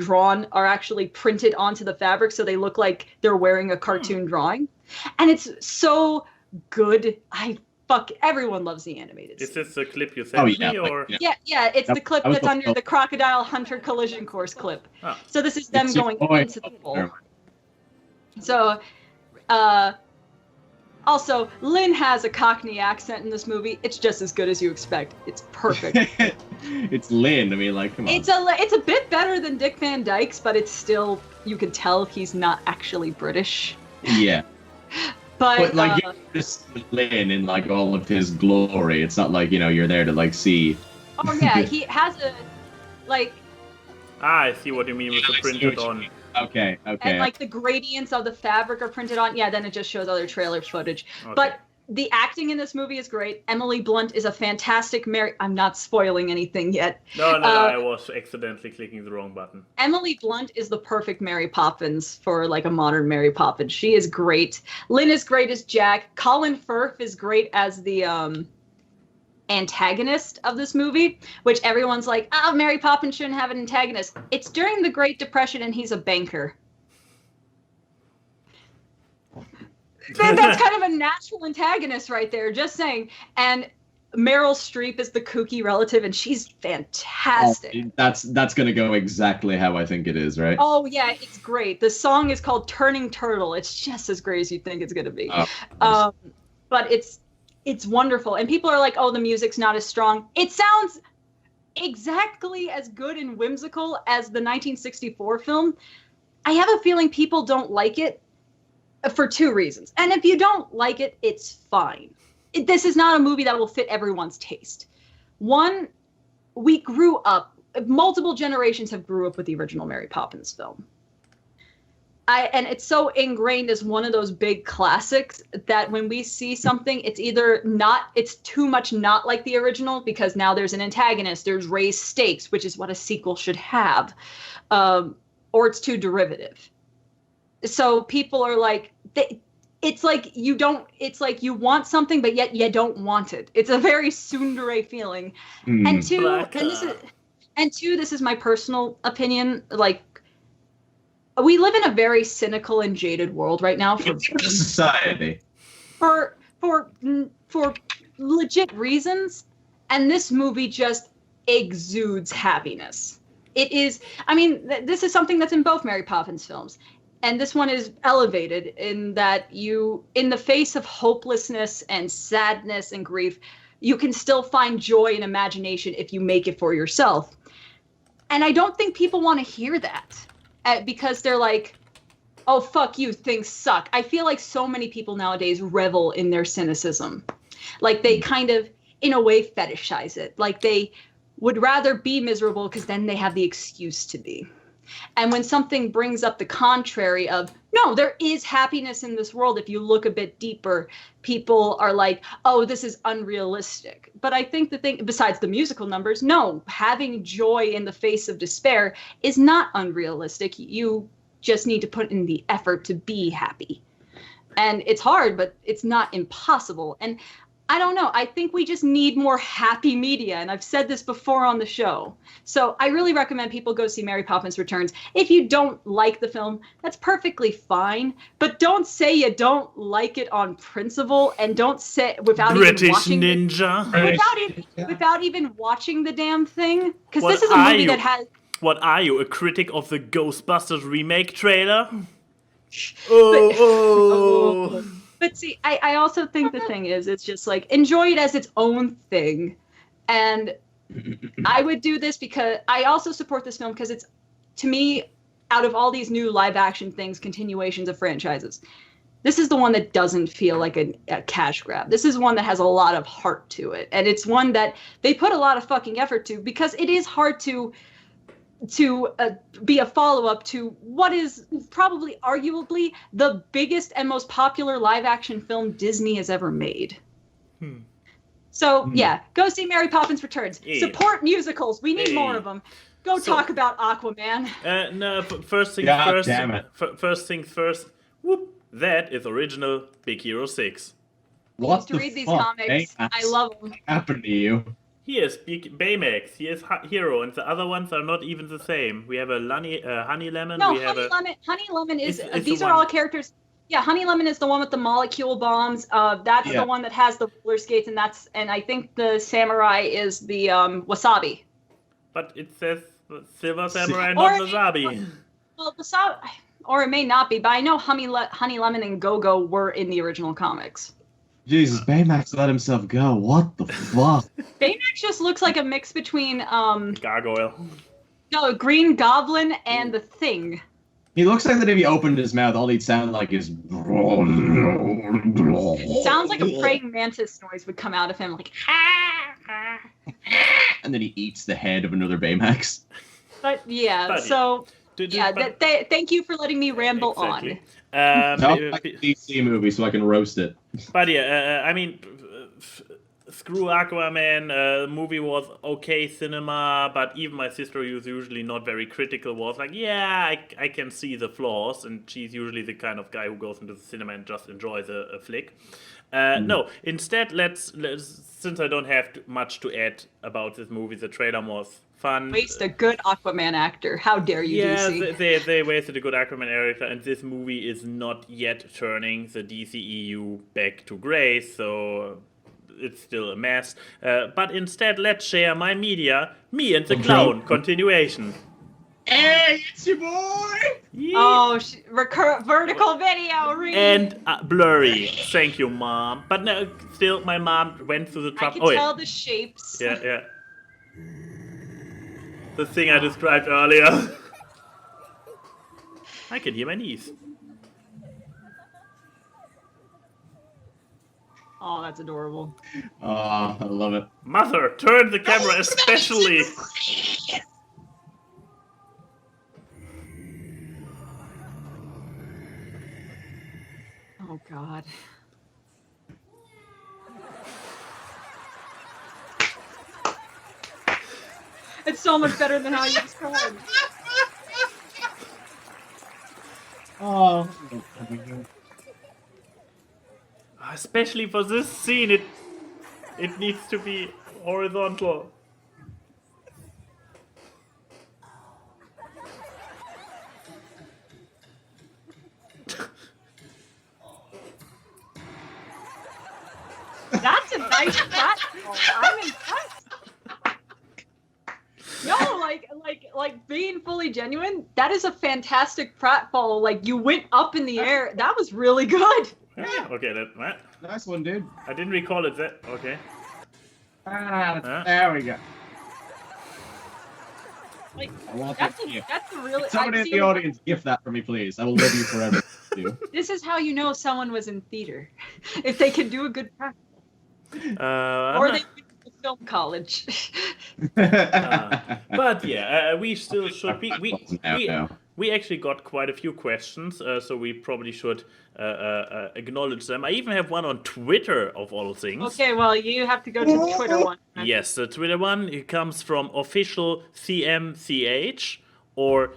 Speaker 4: actually printed onto the fabric, so they look like they're wearing a cartoon drawing. And it's so good. Everyone loves the animated scene.
Speaker 2: Is this the clip you sent me? Or?
Speaker 4: Yeah, it's the clip that's under the Crocodile Hunter Collision Course clip. Oh. So this is them going into the bowl. So, Also, Lynn has a Cockney accent in this movie. It's just as good as you expect. It's perfect.
Speaker 3: It's Lynn. I mean, like, come on.
Speaker 4: It's a bit better than Dick Van Dyke's, but it's still, you can tell he's not actually British.
Speaker 3: Yeah.
Speaker 4: But
Speaker 3: like, you just Lynn in like all of his glory. It's not like, you're there to like see.
Speaker 4: Oh yeah, he has a like.
Speaker 2: I see what you mean with the printed on.
Speaker 3: Okay.
Speaker 4: And like the gradients of the fabric are printed on. Yeah, then it just shows other trailer footage.
Speaker 2: Okay.
Speaker 4: But the acting in this movie is great. Emily Blunt is a fantastic Mary. I'm not spoiling anything yet.
Speaker 2: No, I was accidentally clicking the wrong button.
Speaker 4: Emily Blunt is the perfect Mary Poppins for like a modern Mary Poppins. She is great. Lynn is great as Jack. Colin Firth is great as the antagonist of this movie, which everyone's like, Mary Poppins shouldn't have an antagonist. It's during the Great Depression and he's a banker. That's kind of a natural antagonist right there, just saying. And Meryl Streep is the kooky relative, and she's fantastic.
Speaker 3: Oh, that's gonna go exactly how I think it is, right?
Speaker 4: Oh yeah, it's great. The song is called Turning Turtle. It's just as great as you think it's gonna be. But it's wonderful. And people are like, oh, the music's not as strong. It sounds exactly as good and whimsical as the 1964 film. I have a feeling people don't like it for two reasons. And if you don't like it, it's fine. This is not a movie that will fit everyone's taste. One, we grew up, multiple generations have grew up with the original Mary Poppins film. And it's so ingrained as one of those big classics that when we see something, it's too much not like the original, because now there's an antagonist, there's raised stakes, which is what a sequel should have, or it's too derivative. So people are like, it's like you want something, but yet you don't want it. It's a very tsundere feeling. And two, this is my personal opinion, like, we live in a very cynical and jaded world right now for
Speaker 3: society.
Speaker 4: For legit reasons, and this movie just exudes happiness. It is, I mean, this is something that's in both Mary Poppins films, and this one is elevated in that in the face of hopelessness and sadness and grief, you can still find joy and imagination if you make it for yourself. And I don't think people want to hear that. Because they're like, oh, fuck you, things suck. I feel like so many people nowadays revel in their cynicism. Like they kind of, in a way, fetishize it. Like they would rather be miserable because then they have the excuse to be. And when something brings up the contrary of, no, there is happiness in this world, if you look a bit deeper, people are like, oh, this is unrealistic. But I think the thing, besides the musical numbers, no, having joy in the face of despair is not unrealistic. You just need to put in the effort to be happy. And it's hard, but it's not impossible. And I don't know. I think we just need more happy media. And I've said this before on the show. So I really recommend people go see Mary Poppins Returns. If you don't like the film, that's perfectly fine. But don't say you don't like it on principle, and don't say without even watching without even watching the damn thing. Because this is a movie that has.
Speaker 2: What are you, a critic of the Ghostbusters remake trailer?
Speaker 4: But see, I also think the thing is, it's just like, enjoy it as its own thing. And I would do this because I also support this film because it's, to me, out of all these new live action things, continuations of franchises, this is the one that doesn't feel like a cash grab. This is one that has a lot of heart to it. And it's one that they put a lot of fucking effort to, because it is hard to be a follow-up to what is probably arguably the biggest and most popular live-action film Disney has ever made. So, yeah, go see Mary Poppins Returns. Yeah. Support musicals. We need more of them. Go talk about Aquaman.
Speaker 2: No, first things first. Damn it. First things first. Whoop. That is original Big Hero 6.
Speaker 3: What
Speaker 4: to read these comics. I love them.
Speaker 3: What happened to you?
Speaker 2: He is Baymax, he is Hero, and the other ones are not even the same. We have a Honey Lemon.
Speaker 4: No, Honey Lemon is these are all characters. Yeah, Honey Lemon is the one with the molecule bombs. That's the one that has the roller skates, and I think the samurai is the Wasabi.
Speaker 2: But it says Silver Samurai, not Wasabi.
Speaker 4: Well, Wasabi. or it may not be, but I know Honey Lemon and Go-Go were in the original comics.
Speaker 3: Jesus, Baymax let himself go. What the fuck?
Speaker 4: Baymax just looks like a mix between
Speaker 2: Gargoyle.
Speaker 4: no, Green Goblin and the Thing.
Speaker 3: He looks like that if he opened his mouth, all he'd sound like is.
Speaker 4: It sounds like a praying mantis noise would come out of him, like.
Speaker 3: And then he eats the head of another Baymax.
Speaker 4: But yeah, so thank you for letting me ramble
Speaker 2: Exactly.
Speaker 4: on.
Speaker 3: Like a DC movie, so I can roast it.
Speaker 2: But yeah, I mean, screw Aquaman. The movie was okay cinema, but even my sister, who's usually not very critical, was like, yeah, I can see the flaws, and she's usually the kind of guy who goes into the cinema and just enjoys a flick. No, instead, let's since I don't have much to add about this movie, the trailer was fun.
Speaker 4: Waste a good Aquaman actor. How dare you, DC?
Speaker 2: They wasted a good Aquaman character, and this movie is not yet turning the DCEU back to grace, so it's still a mess. But instead, let's share my media, Me and the Clown continuation.
Speaker 3: Hey, it's your boy!
Speaker 2: Yeah.
Speaker 4: Oh, vertical video, read.
Speaker 2: And blurry. Thank you, Mom. But no, still, my mom went through the
Speaker 4: I
Speaker 2: trouble.
Speaker 4: can tell the shapes.
Speaker 2: Yeah. The thing I described earlier. I can hear my niece.
Speaker 4: Oh, that's adorable.
Speaker 3: Oh, I love it.
Speaker 2: Mother, turn the camera especially.
Speaker 4: Oh, God. It's so much better than how you described.
Speaker 3: Oh.
Speaker 2: Especially for this scene, it needs to be horizontal.
Speaker 4: That's a nice platform. I'm impressed. No, like being fully genuine, that is a fantastic pratfall. Like, you went up in the air. That was really good.
Speaker 2: Yeah, okay, that.
Speaker 3: Nice one, dude.
Speaker 2: I didn't recall it that. Okay.
Speaker 3: There we go.
Speaker 4: Like,
Speaker 3: I want
Speaker 4: that's
Speaker 3: that gift.
Speaker 4: a really.
Speaker 3: Somebody in the audience, gift that for me, please. I will love you forever.
Speaker 4: This is how you know someone was in theater, if they can do a good pratfall. Or they went to film college.
Speaker 2: But yeah, we still should be. We actually got quite a few questions, so we probably should acknowledge them. I even have one on Twitter, of all things.
Speaker 4: Okay, well, you have to go to the Twitter one.
Speaker 2: Yes, the Twitter one, it comes from official CMCH or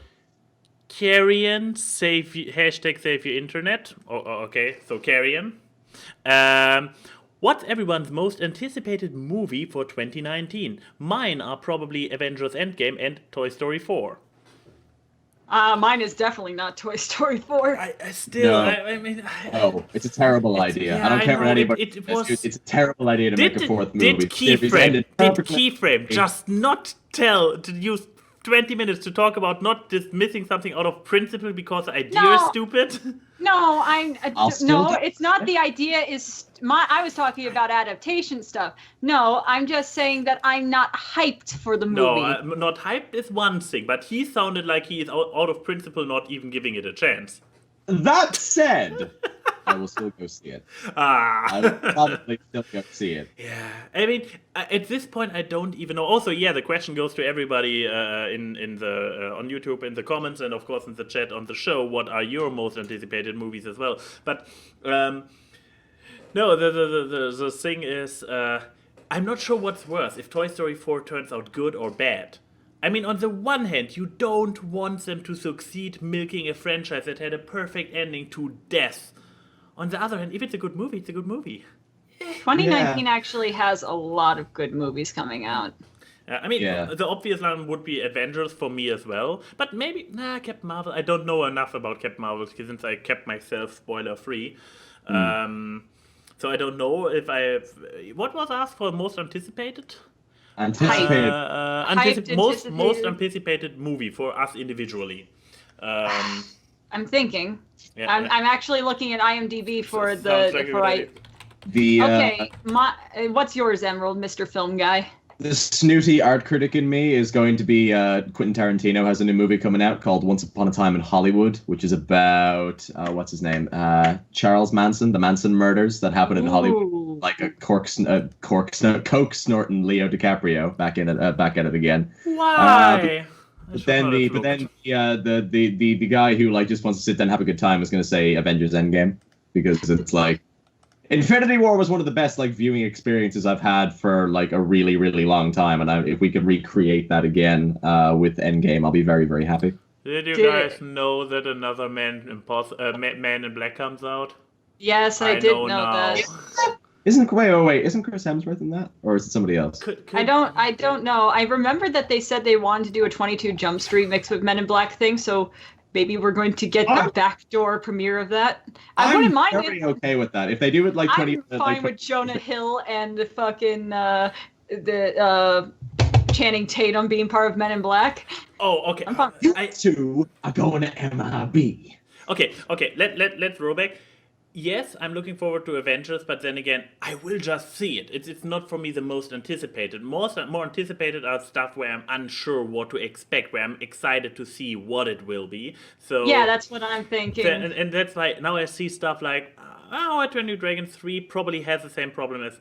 Speaker 2: Carrion hashtag save your internet. Okay, so Carrion. What's everyone's most anticipated movie for 2019? Mine are probably Avengers Endgame and Toy Story 4.
Speaker 4: Mine is definitely not Toy Story 4.
Speaker 2: I mean...
Speaker 3: Oh, it's a terrible idea. I don't care what anybody says. It's a terrible idea to make a fourth movie.
Speaker 2: Did Keyframe just not to use 20 minutes to talk about not dismissing something out of principle because the idea is stupid?
Speaker 4: No, it's not the idea I was talking about adaptation stuff. No, I'm just saying that I'm not hyped for the movie.
Speaker 2: No, not hyped is one thing, but he sounded like he is out of principle not even giving it a chance.
Speaker 3: That said, I will still go see it. I will probably still go see it.
Speaker 2: Yeah, I mean, at this point, I don't even know. Also, yeah, the question goes to everybody in the on YouTube, in the comments, and of course in the chat on the show. What are your most anticipated movies as well? But no, the thing is, I'm not sure what's worse, if Toy Story 4 turns out good or bad. I mean, on the one hand, you don't want them to succeed milking a franchise that had a perfect ending to death. On the other hand, if it's a good movie, it's a good movie.
Speaker 4: 2019 actually has a lot of good movies coming out.
Speaker 2: I mean, the obvious one would be Avengers for me as well. But maybe, Captain Marvel. I don't know enough about Captain Marvel since I kept myself spoiler-free. So I don't know if what was asked for most anticipated?
Speaker 3: Anticipated.
Speaker 2: Most anticipated movie for us individually.
Speaker 4: I'm thinking.
Speaker 2: Yeah,
Speaker 4: I'm actually looking at IMDb for
Speaker 2: Sounds like a good idea.
Speaker 4: Okay, what's yours, Emerald, Mr. Film Guy?
Speaker 1: The snooty art critic in me is going to be Quentin Tarantino has a new movie coming out called Once Upon a Time in Hollywood, which is about what's his name, Charles Manson, the Manson murders that happened in Hollywood, like a coke snorting Leo DiCaprio back at it again.
Speaker 2: Why?
Speaker 1: But then the guy who like just wants to sit down and have a good time is going to say Avengers Endgame, because it's like Infinity War was one of the best like viewing experiences I've had for like a really, really long time, and if we could recreate that again with Endgame, I'll be very, very happy.
Speaker 2: Did you guys know that another Man in Black comes out?
Speaker 4: Yes, I did know that.
Speaker 1: Isn't Chris Hemsworth in that, or is it somebody else?
Speaker 4: I don't know. I remember that they said they wanted to do a 22 Jump Street mixed with Men in Black thing, so maybe we're going to get the backdoor premiere of that. I wouldn't mind it. I'm very
Speaker 1: okay with that. If they do it like 20...
Speaker 4: I'm fine with Jonah Hill and the fucking Channing Tatum being part of Men in Black.
Speaker 2: Oh, okay.
Speaker 1: I'm fine. You two are going to MIB.
Speaker 2: Okay. Let's roll back. Yes, I'm looking forward to Avengers, but then again, I will just see it. It's not for me the most anticipated. More anticipated are stuff where I'm unsure what to expect, where I'm excited to see what it will be. So
Speaker 4: yeah, that's what I'm thinking.
Speaker 2: And that's like, now I see stuff like, How to Train Your Dragon 3 probably has the same problem as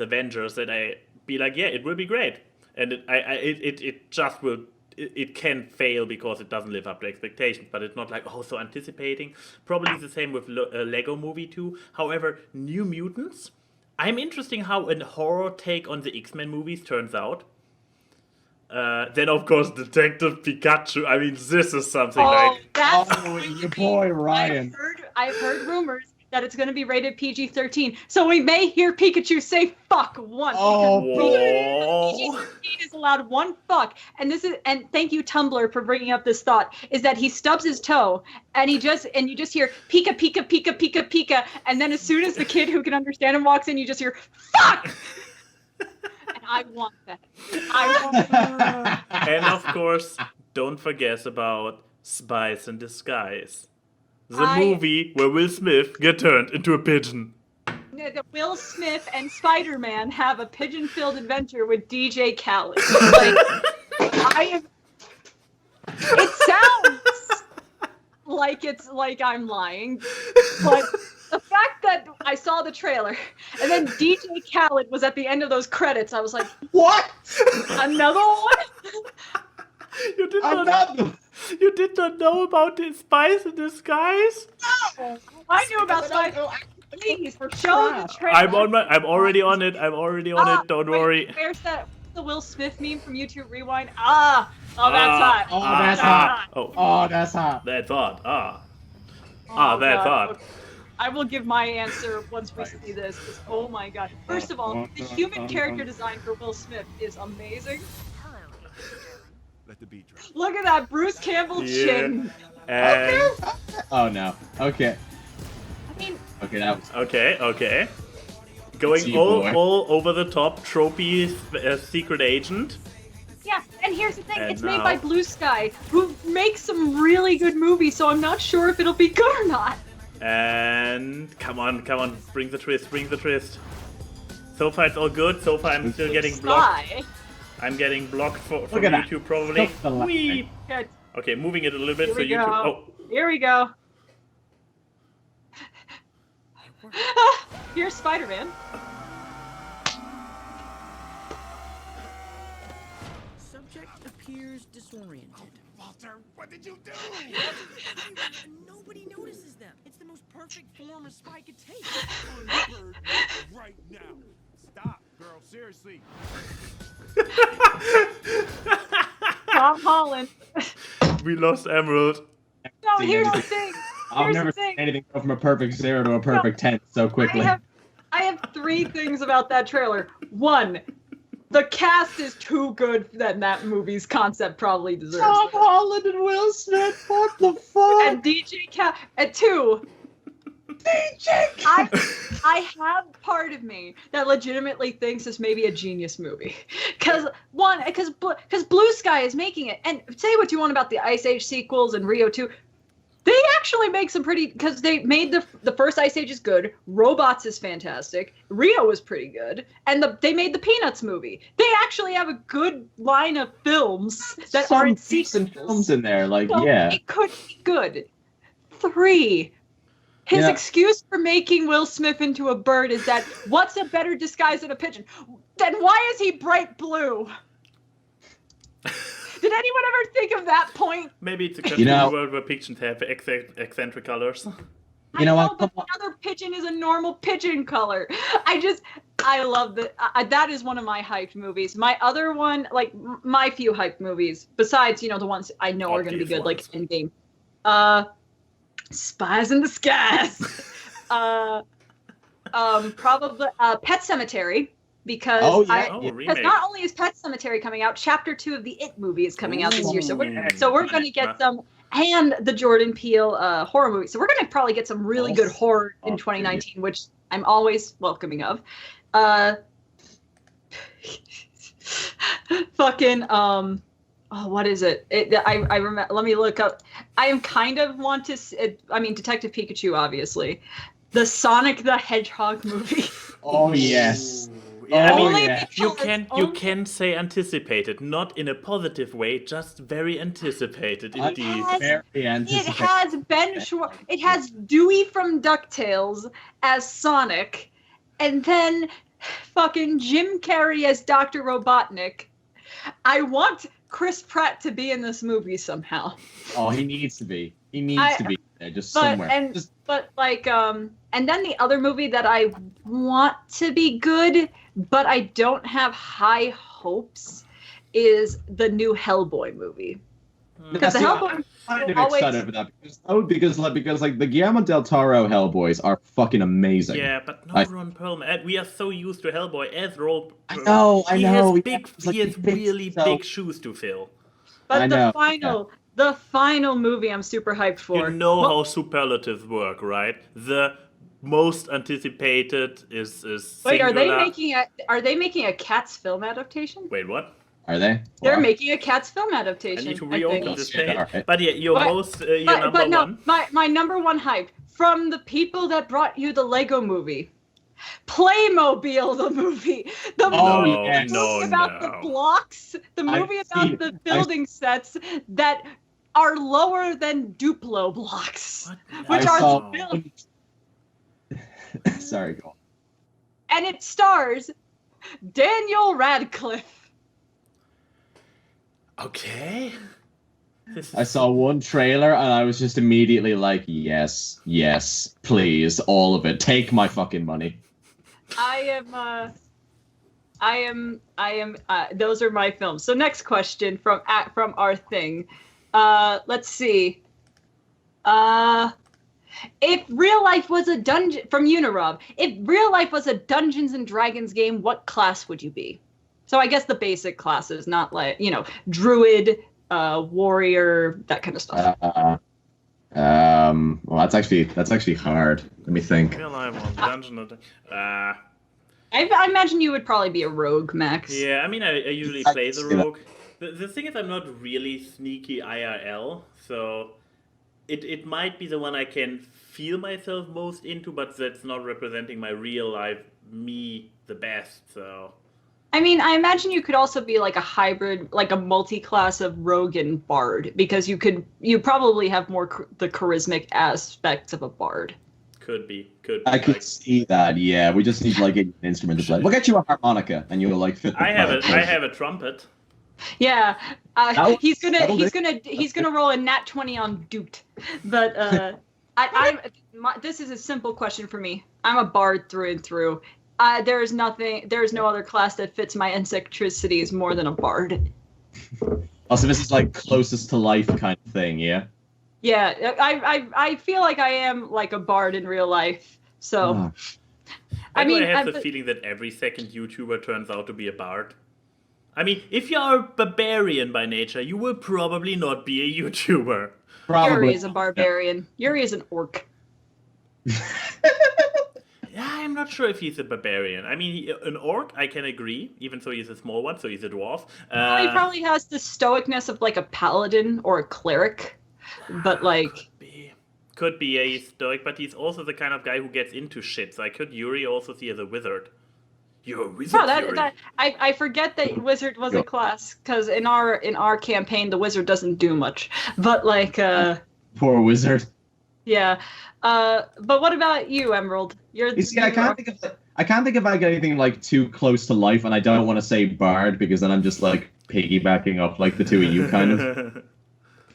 Speaker 2: Avengers, that I be like, yeah, it will be great. And it just will... It can fail because it doesn't live up to expectations, but it's not like, so anticipating. Probably the same with Lego Movie 2. However, New Mutants, I'm interested how a horror take on the X-Men movies turns out. Then, of course, Detective Pikachu. I mean, this is something
Speaker 1: your boy Ryan.
Speaker 4: I've heard rumors that it's going to be rated PG-13, so we may hear Pikachu say "fuck" once. PG-13 is allowed one fuck, and thank you Tumblr for bringing up this thought. Is that he stubs his toe, and you just hear Pika Pika Pika Pika Pika, and then as soon as the kid who can understand him walks in, you just hear "fuck." And I want that.
Speaker 2: And of course, don't forget about Spies in Disguise. The movie where Will Smith get turned into a pigeon.
Speaker 4: Will Smith and Spider-Man have a pigeon-filled adventure with DJ Khaled. It sounds like I'm lying, but the fact that I saw the trailer and then DJ Khaled was at the end of those credits, I was like, what? Another one?
Speaker 2: You did not know about the Spies in Disguise?
Speaker 4: No, I knew about Spies. Please, show the trailer.
Speaker 2: I'm already on it. Don't worry.
Speaker 4: Where's the Will Smith meme from YouTube Rewind? That's hot.
Speaker 1: That's hot. That's hot.
Speaker 2: That's hot. That's hot.
Speaker 4: Okay. I will give my answer once we see this. Oh my god. First of all, the human character design for Will Smith is amazing. Look at that Bruce Campbell chin.
Speaker 2: And...
Speaker 1: Oh no. Okay.
Speaker 4: I mean.
Speaker 1: Okay, that was.
Speaker 2: Okay. Going all over the top, trophy secret agent.
Speaker 4: Yeah, and here's the thing, it's made by Blue Sky, who makes some really good movies, so I'm not sure if it'll be good or not.
Speaker 2: And come on, bring the twist. So far it's all good. So far I'm still getting blocked. I'm getting blocked from YouTube probably. Okay, moving it a little bit so YouTube. Oh,
Speaker 4: here we go. Here's Spider-Man.
Speaker 7: Subject appears disoriented.
Speaker 8: Walter, what did you do?
Speaker 7: Nobody notices them. It's the most perfect form a spy could take.
Speaker 8: Unheard right now. Stop, girl. Seriously.
Speaker 4: Tom Holland.
Speaker 2: We lost Emerald.
Speaker 4: No, here's the thing.
Speaker 1: I've never seen anything go from a perfect 0 to a perfect 10 so quickly.
Speaker 4: I have 3 things about that trailer. 1, the cast is too good that movie's concept probably deserves.
Speaker 1: Tom Holland and Will Smith, what the fuck?
Speaker 4: And DJ Khaled. And 2, DJ Khaled. I have part of me that legitimately thinks this may be a genius movie. Because Blue Sky is making it. And say what you want about the Ice Age sequels and Rio 2. They actually make some pretty, because they made the first Ice Age is good, Robots is fantastic, Rio was pretty good, and they made the Peanuts movie. They actually have a good line of films that
Speaker 3: Some
Speaker 4: aren't
Speaker 3: decent
Speaker 4: sequels.
Speaker 3: films in there, like
Speaker 4: So
Speaker 3: yeah.
Speaker 4: it could be good. 3. His
Speaker 3: Yeah.
Speaker 4: excuse for making Will Smith into a bird is that what's a better disguise than a pigeon? Then why is he bright blue? Did anyone ever think of that point?
Speaker 2: Maybe it's a country
Speaker 3: know-
Speaker 2: world where pigeons have eccentric colors.
Speaker 3: You know
Speaker 4: I
Speaker 3: what?
Speaker 4: but the other pigeon is a normal pigeon color. I love that. That is one of my hyped movies. My other one, like my few hyped movies, besides the ones I know are going to be good, like Endgame, Spies in Disguise, probably Pet Cemetery. Because
Speaker 2: remake.
Speaker 4: not only is Pet Cemetery coming out, Chapter 2 of the It movie is coming out this year. So we're going to get some, and the Jordan Peele horror movie. So we're going to probably get some really good horror in 2019, which I'm always welcoming of. Fucking what is it? I remember. Let me look up. I am kind of want to. Detective Pikachu, obviously. The Sonic the Hedgehog movie.
Speaker 3: Oh yes.
Speaker 2: Yeah,
Speaker 4: Only
Speaker 2: you can say anticipated, not in a positive way, just very anticipated indeed.
Speaker 3: Very anticipated.
Speaker 4: It has Ben Schwartz. It has Dewey from DuckTales as Sonic, and then fucking Jim Carrey as Dr. Robotnik. I want Chris Pratt to be in this movie somehow.
Speaker 3: Oh, he needs to be. He needs to be there, just somewhere.
Speaker 4: And then the other movie that I want to be good, but I don't have high hopes, is the new Hellboy movie. Because the Hellboy
Speaker 3: I'm kind of excited for that because the Guillermo del Toro Hellboys are fucking amazing.
Speaker 2: Yeah, but no Ron Perlman. We are so used to Hellboy as Ron.
Speaker 3: I know.
Speaker 2: He has really big shoes to fill.
Speaker 4: But the final movie I'm super hyped for.
Speaker 2: You know how superlatives work, right? The most anticipated is
Speaker 4: Wait,
Speaker 2: singular.
Speaker 4: are they making a Cats film adaptation?
Speaker 2: Wait, what?
Speaker 3: Are they?
Speaker 4: They're making a Cats film adaptation.
Speaker 2: I need to reopen this page.
Speaker 3: Right.
Speaker 2: But yeah, your number one.
Speaker 4: My number one hype from the people that brought you the Lego movie. Playmobil, the movie. The movie about the blocks. The movie about the building sets that are lower than Duplo blocks. Which are built.
Speaker 3: Sorry, go on.
Speaker 4: And it stars Daniel Radcliffe.
Speaker 2: Okay.
Speaker 3: I saw one trailer and I was just immediately like, yes, please, all of it. Take my fucking money.
Speaker 4: Those are my films. So next question from our thing. Let's see. If real life was a dungeon from Unirob, if real life was a Dungeons and Dragons game, what class would you be? So I guess the basic classes, not like, druid, warrior, that kind of stuff.
Speaker 3: Well, that's actually hard. Let me think.
Speaker 2: Real life was dungeon.
Speaker 4: I imagine you would probably be a rogue, Max.
Speaker 2: Yeah, I mean, I usually play the rogue. The thing is, I'm not really sneaky IRL, so it might be the one I can feel myself most into, but that's not representing my real life me the best, so...
Speaker 4: I mean, I imagine you could also be like a hybrid, like a multi-class of rogue and bard, because you probably have more the charismatic aspects of a bard.
Speaker 2: Could be.
Speaker 3: I could see that. Yeah, we just need like an instrument to play. We'll get you a harmonica, and you'll like fit.
Speaker 2: I have a trumpet.
Speaker 4: Yeah, he's gonna roll a nat 20 on Doot, but this is a simple question for me. I'm a bard through and through. There's no other class that fits my eccentricities more than a bard.
Speaker 3: Oh, so this is like closest to life kind of thing, yeah?
Speaker 4: Yeah, I feel like I am like a bard in real life, so...
Speaker 2: I have the feeling that every second YouTuber turns out to be a bard. I mean, if you're a barbarian by nature, you will probably not be a YouTuber.
Speaker 3: Probably.
Speaker 4: Yuri is a barbarian. Yuri is an orc.
Speaker 2: Yeah, I'm not sure if he's a barbarian. I mean, an orc, I can agree, even though he's a small one, so he's a dwarf.
Speaker 4: He probably has the stoicness of like a paladin or a cleric, but like...
Speaker 2: could be a stoic, but he's also the kind of guy who gets into shit. So I could Yuri also see as a wizard. You're a wizard, Yuri.
Speaker 4: I forget that wizard was a class because in our campaign the wizard doesn't do much. But like,
Speaker 3: Poor wizard.
Speaker 4: yeah. But what about you, Emerald?
Speaker 3: You see, I can't think of like anything like too close to life, and I don't want to say bard because then I'm just like piggybacking off like the two of you kind of.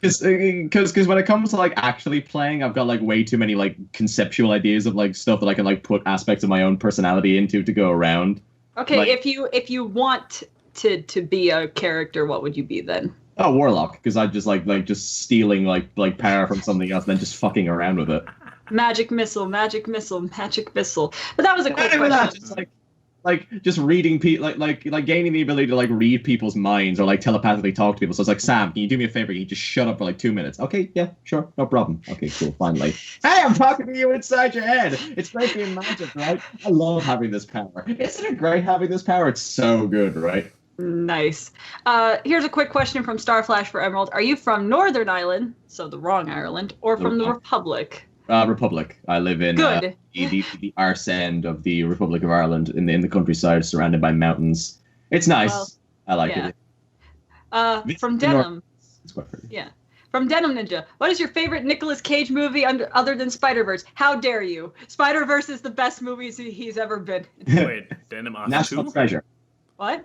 Speaker 3: Because when it comes to like actually playing, I've got like way too many like conceptual ideas of like stuff that I can like put aspects of my own personality into to go around.
Speaker 4: Okay,
Speaker 3: like,
Speaker 4: if you want to be a character, what would you be then?
Speaker 3: Oh, warlock, because I just like just stealing like power from something else and then just fucking around with it.
Speaker 4: Magic missile, magic missile, magic missile. But that was a quick
Speaker 3: Not
Speaker 4: question.
Speaker 3: even that, just reading people, like gaining the ability to like read people's minds or like telepathically talk to people. So it's like, Sam, can you do me a favor? Can you just shut up for like 2 minutes? Okay, yeah, sure, no problem. Okay, cool, finally. Hey, I'm talking to you inside your head. It's great being magic, right? I love having this power. Isn't it great having this power? It's so good, right?
Speaker 4: Nice. Here's a quick question from Starflash for Emerald. Are you from Northern Ireland, so the wrong Ireland, or from the Republic?
Speaker 3: Republic. I live in the arse end of the Republic of Ireland in the countryside, surrounded by mountains. It's nice.
Speaker 4: Well,
Speaker 3: I like
Speaker 4: it. From Denim.
Speaker 3: It's quite pretty.
Speaker 4: Yeah. From Denim Ninja, what is your favorite Nicolas Cage movie other than Spider-Verse? How dare you? Spider-Verse is the best movie he's ever been.
Speaker 2: Wait, Denim asked
Speaker 3: National
Speaker 2: too?
Speaker 3: Treasure.
Speaker 4: What?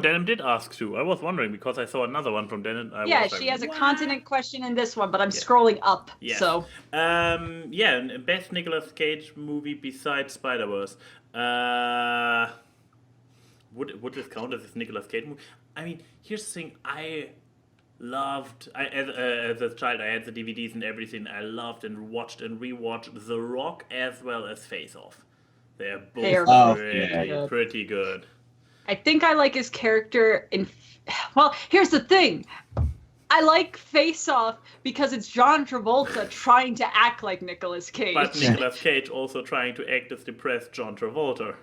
Speaker 2: Denim did ask too. I was wondering because I saw another one from Denim.
Speaker 4: She has a continent question in this one, but I'm scrolling up.
Speaker 2: Yeah.
Speaker 4: So.
Speaker 2: Best Nicolas Cage movie besides Spider-Verse. Would this count as a Nicolas Cage movie? I mean, here's the thing. As a child, I had the DVDs and everything. I loved and watched and rewatched The Rock as well as Face Off. They're both pretty good.
Speaker 4: I think I like his character in... Well, here's the thing. I like Face Off because it's John Travolta trying to act like Nicolas Cage.
Speaker 2: But Nicolas Cage also trying to act as depressed John Travolta.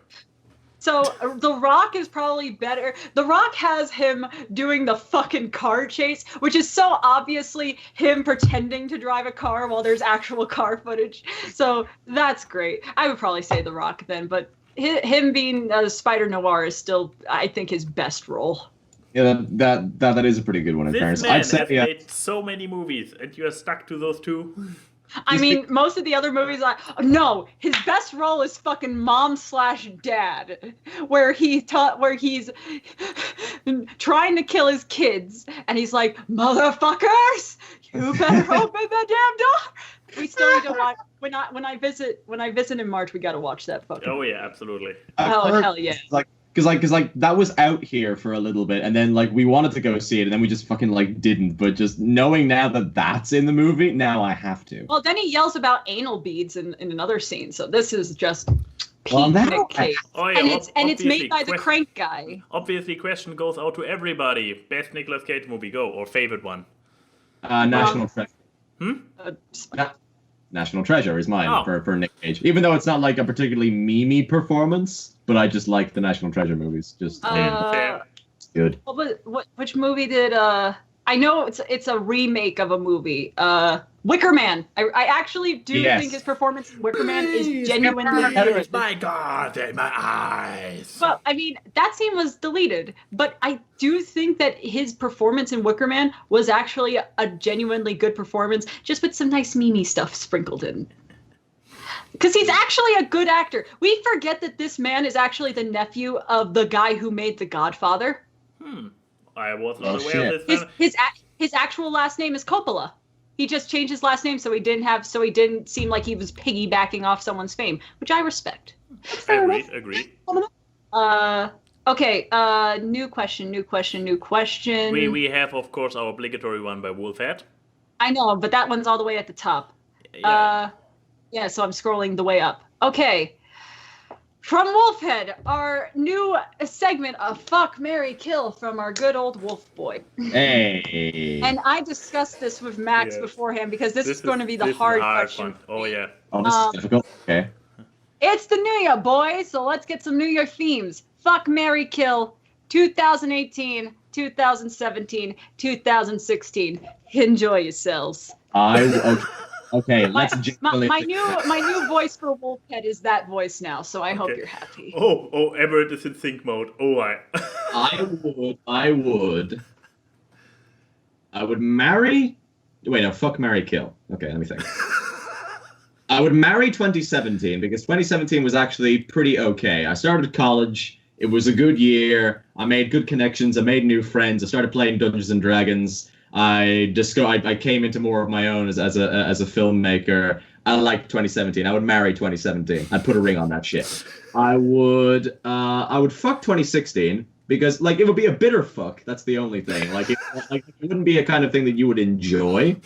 Speaker 4: So, The Rock is probably better. The Rock has him doing the fucking car chase, which is so obviously him pretending to drive a car while there's actual car footage. So, that's great. I would probably say The Rock then, but him being Spider Noir is still, I think, his best role.
Speaker 3: Yeah, that is a pretty good one in fairness.
Speaker 2: I'd say has made so many movies, and you are stuck to those two.
Speaker 4: I mean, most of the other movies, no, his best role is fucking mom/dad, where he's trying to kill his kids, and he's like, motherfuckers, you better open the damn door. We still need to watch. When I visit in March, we gotta watch that fucking.
Speaker 2: Oh yeah, absolutely.
Speaker 4: Hell yeah.
Speaker 3: Because that was out here for a little bit, and then like we wanted to go see it, and then we just fucking like didn't. But just knowing now that that's in the movie, now I have to.
Speaker 4: Well, then he yells about anal beads in another scene, so this is just peak
Speaker 3: Nick
Speaker 4: Cage.
Speaker 2: Oh, yeah,
Speaker 4: and it's made by the Crank guy.
Speaker 2: Obviously, question goes out to everybody. Best Nicolas Cage movie, go, or favorite one.
Speaker 3: National Treasure. National Treasure is mine for Nick Cage. Even though it's not like a particularly memey performance, but I just like the National Treasure movies. Just it's good.
Speaker 4: Which movie did I know it's a remake of a movie. Wicker Man. I actually do think his performance in Wicker Man is genuinely good.
Speaker 2: My God, in my eyes.
Speaker 4: Well, I mean, that scene was deleted, but I do think that his performance in Wicker Man was actually a genuinely good performance, just with some nice meme stuff sprinkled in. Because he's actually a good actor. We forget that this man is actually the nephew of the guy who made The Godfather.
Speaker 2: I was not aware of this.
Speaker 4: His actual last name is Coppola. He just changed his last name so he didn't seem like he was piggybacking off someone's fame, which I respect.
Speaker 2: Agreed.
Speaker 4: Okay, new question.
Speaker 2: We have, of course, our obligatory one by Wolfhead.
Speaker 4: I know, but that one's all the way at the top.
Speaker 2: Yeah.
Speaker 4: So I'm scrolling the way up. Okay. From Wolfhead, our new segment of Fuck, Marry, Kill from our good old Wolf Boy.
Speaker 3: Hey.
Speaker 4: And I discussed this with Max beforehand because this is going to be the hard question.
Speaker 2: Oh, yeah.
Speaker 3: Oh, this is difficult? Okay.
Speaker 4: It's the New Year, boys, so let's get some New Year themes. Fuck, Marry, Kill, 2018, 2017, 2016. Enjoy yourselves.
Speaker 1: Okay,
Speaker 4: My,
Speaker 1: let's
Speaker 4: my,
Speaker 1: generally.
Speaker 4: my new voice for Wolfhead is that voice now, so I hope
Speaker 2: Okay.
Speaker 4: you're happy.
Speaker 2: Oh, Everett is in sync mode. Oh,
Speaker 1: I would marry. Wait, no, fuck, marry, kill. Okay, let me think. I would marry 2017 because 2017 was actually pretty okay. I started college. It was a good year. I made good connections. I made new friends. I started playing Dungeons and Dragons. I came into more of my own as a filmmaker. I like 2017. I would marry 2017. I'd put a ring on that shit. I would fuck 2016 because like it would be a bitter fuck. That's the only thing. Like it wouldn't be a kind of thing that you would enjoy.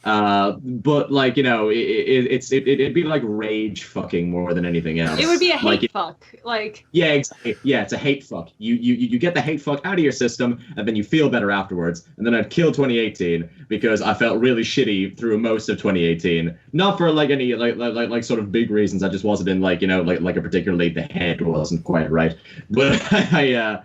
Speaker 1: But like, you know, it'd be like rage fucking more than anything else.
Speaker 4: It would be a hate
Speaker 1: like,
Speaker 4: fuck. Like,
Speaker 1: yeah, exactly. Yeah, it's a hate fuck. You get the hate fuck out of your system, and then you feel better afterwards. And then I'd kill 2018 because I felt really shitty through most of 2018. Not for like any like sort of big reasons. I just wasn't in like, you know, like a particularly the head wasn't quite right. But I'd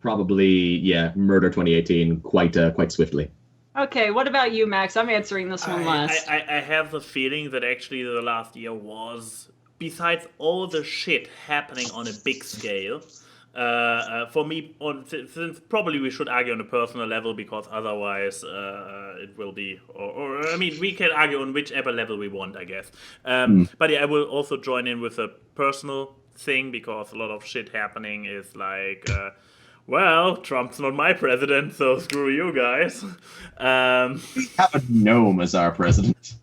Speaker 1: probably murder 2018 quite swiftly.
Speaker 4: okay, what about you, Max? I'm answering this one last.
Speaker 2: I have the feeling that actually the last year was, besides all the shit happening on a big scale, for me, since probably we should argue on a personal level because otherwise it will be, or I mean, we can argue on whichever level we want, I guess. But yeah, I will also join in with a personal thing because a lot of shit happening is like. Well, Trump's not my president, so screw you guys.
Speaker 1: We have a gnome as our president.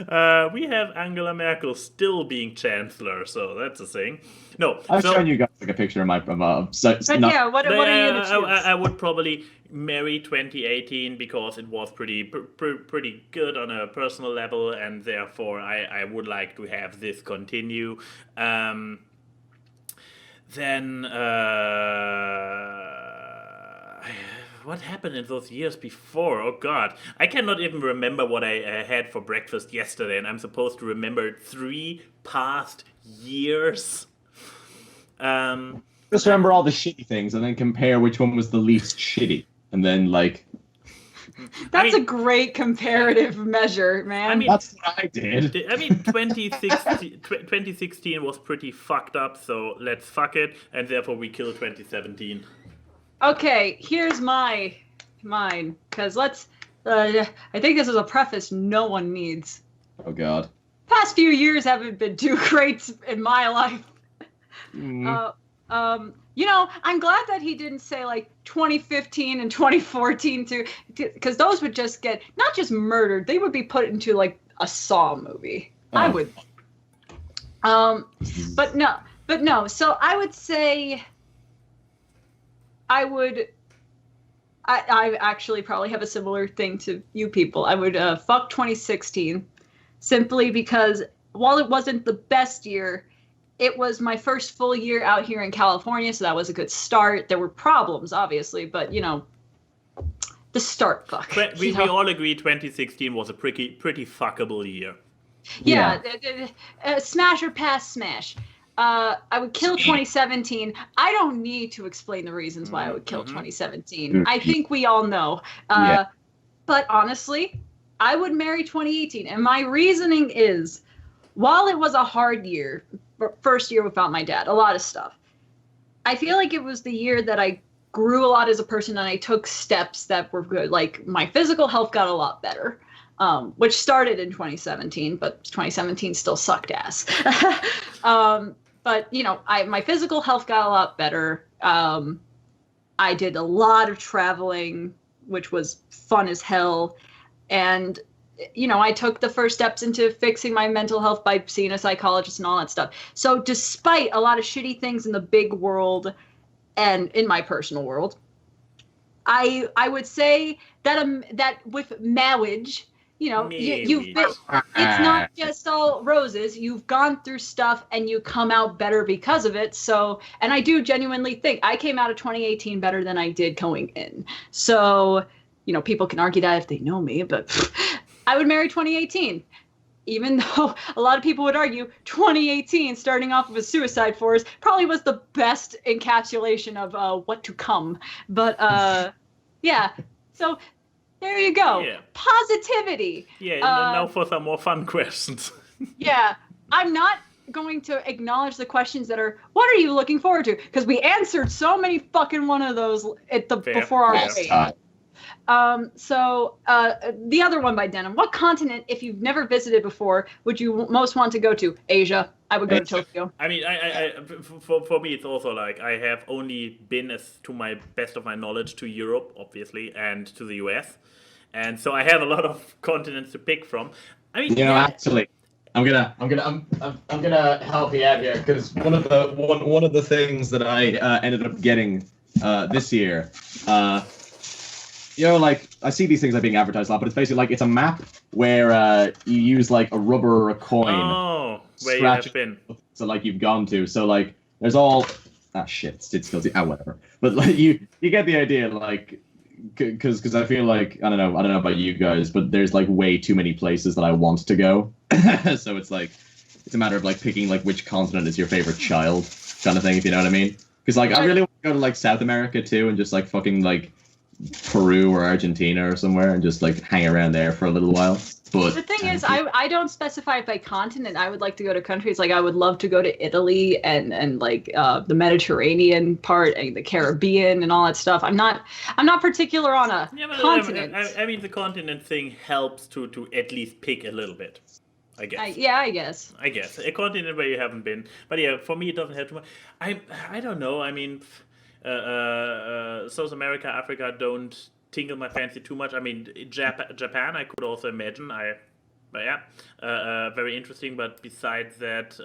Speaker 2: We have Angela Merkel still being chancellor, so that's a thing. No,
Speaker 1: I've shown you guys like a picture of my
Speaker 4: But yeah, what are you gonna choose?
Speaker 2: I would probably marry 2018 because it was pretty good on a personal level, and therefore I would like to have this continue. Then, what happened in those years before? Oh God, I cannot even remember what I had for breakfast yesterday, and I'm supposed to remember 3 past years.
Speaker 1: Just remember all the shitty things and then compare which one was the least shitty, and then like.
Speaker 4: That's a great comparative measure, man.
Speaker 2: I mean,
Speaker 1: that's what I did.
Speaker 2: I mean, 2016 was pretty fucked up, so let's fuck it, and therefore we kill 2017.
Speaker 4: Okay, here's mine, because I think this is a preface no one needs.
Speaker 1: Oh God.
Speaker 4: Past few years haven't been too great in my life. You know, I'm glad that he didn't say like 2015 and 2014 too, because those would just get not just murdered, they would be put into like a Saw movie. Oh. I would. But no. So I would say I actually probably have a similar thing to you people. I would fuck 2016 simply because while it wasn't the best year, it was my first full year out here in California, so that was a good start. There were problems, obviously, but, you know, the start fuck.
Speaker 2: We all agree 2016 was a pretty fuckable year.
Speaker 4: Yeah. Smash or pass smash. I would kill 2017. I don't need to explain the reasons why I would kill 2017. I think we all know. But honestly, I would marry 2018. And my reasoning is, while it was a hard year, first year without my dad, a lot of stuff, I feel like it was the year that I grew a lot as a person and I took steps that were good. Like my physical health got a lot better, which started in 2017, but 2017 still sucked ass. But, you know, my physical health got a lot better. I did a lot of traveling, which was fun as hell. And, you know, I took the first steps into fixing my mental health by seeing a psychologist and all that stuff. So despite a lot of shitty things in the big world and in my personal world, I would say that that with marriage, you know, you've been, it's not just all roses. You've gone through stuff and you come out better because of it. So, and I do genuinely think I came out of 2018 better than I did going in. So, you know, people can argue that if they know me, but I would marry 2018. Even though a lot of people would argue 2018, starting off with a suicide force, probably was the best encapsulation of what to come. But yeah, so There you go.
Speaker 2: Yeah.
Speaker 4: Positivity.
Speaker 2: Yeah, and now for some more fun questions.
Speaker 4: Yeah, I'm not going to acknowledge the questions that are, what are you looking forward to? Because we answered so many fucking one of those before our
Speaker 1: Last
Speaker 4: break.
Speaker 1: time.
Speaker 4: So the other one by Denim. What continent, if you've never visited before, would you most want to go to? Asia. I would go to Tokyo.
Speaker 2: I mean, for me, it's also like I have only been, as to my best of my knowledge, to Europe, obviously, and to the US, and so I have a lot of continents to pick from. I mean,
Speaker 1: You know, actually, I'm gonna help you out here because one of the things that I ended up getting this year, you know, like I see these things like being advertised a lot, but it's basically like it's a map where you use like a rubber or a coin.
Speaker 2: Oh, where you have been.
Speaker 1: So like you've gone to. So like there's all shit. It's still whatever. But like you get the idea, like. Because I feel like I don't know about you guys, but there's like way too many places that I want to go. So it's like it's a matter of like picking like which continent is your favorite child kind of thing, if you know what I mean. Because like I really want to go to like South America too, and just like fucking like Peru or Argentina or somewhere, and just like hang around there for a little while. But
Speaker 4: the thing is, I don't specify it by continent. I would like to go to countries like I would love to go to Italy and like the Mediterranean part and the Caribbean and all that stuff. I'm not particular on a continent.
Speaker 2: I mean, the continent thing helps to at least pick a little bit. I guess.
Speaker 4: I guess.
Speaker 2: I guess a continent where you haven't been, but yeah, for me it doesn't have too much. I don't know. I mean, South America, Africa don't tingle my fancy too much. I mean, Japan, I could also imagine. Very interesting. But besides that,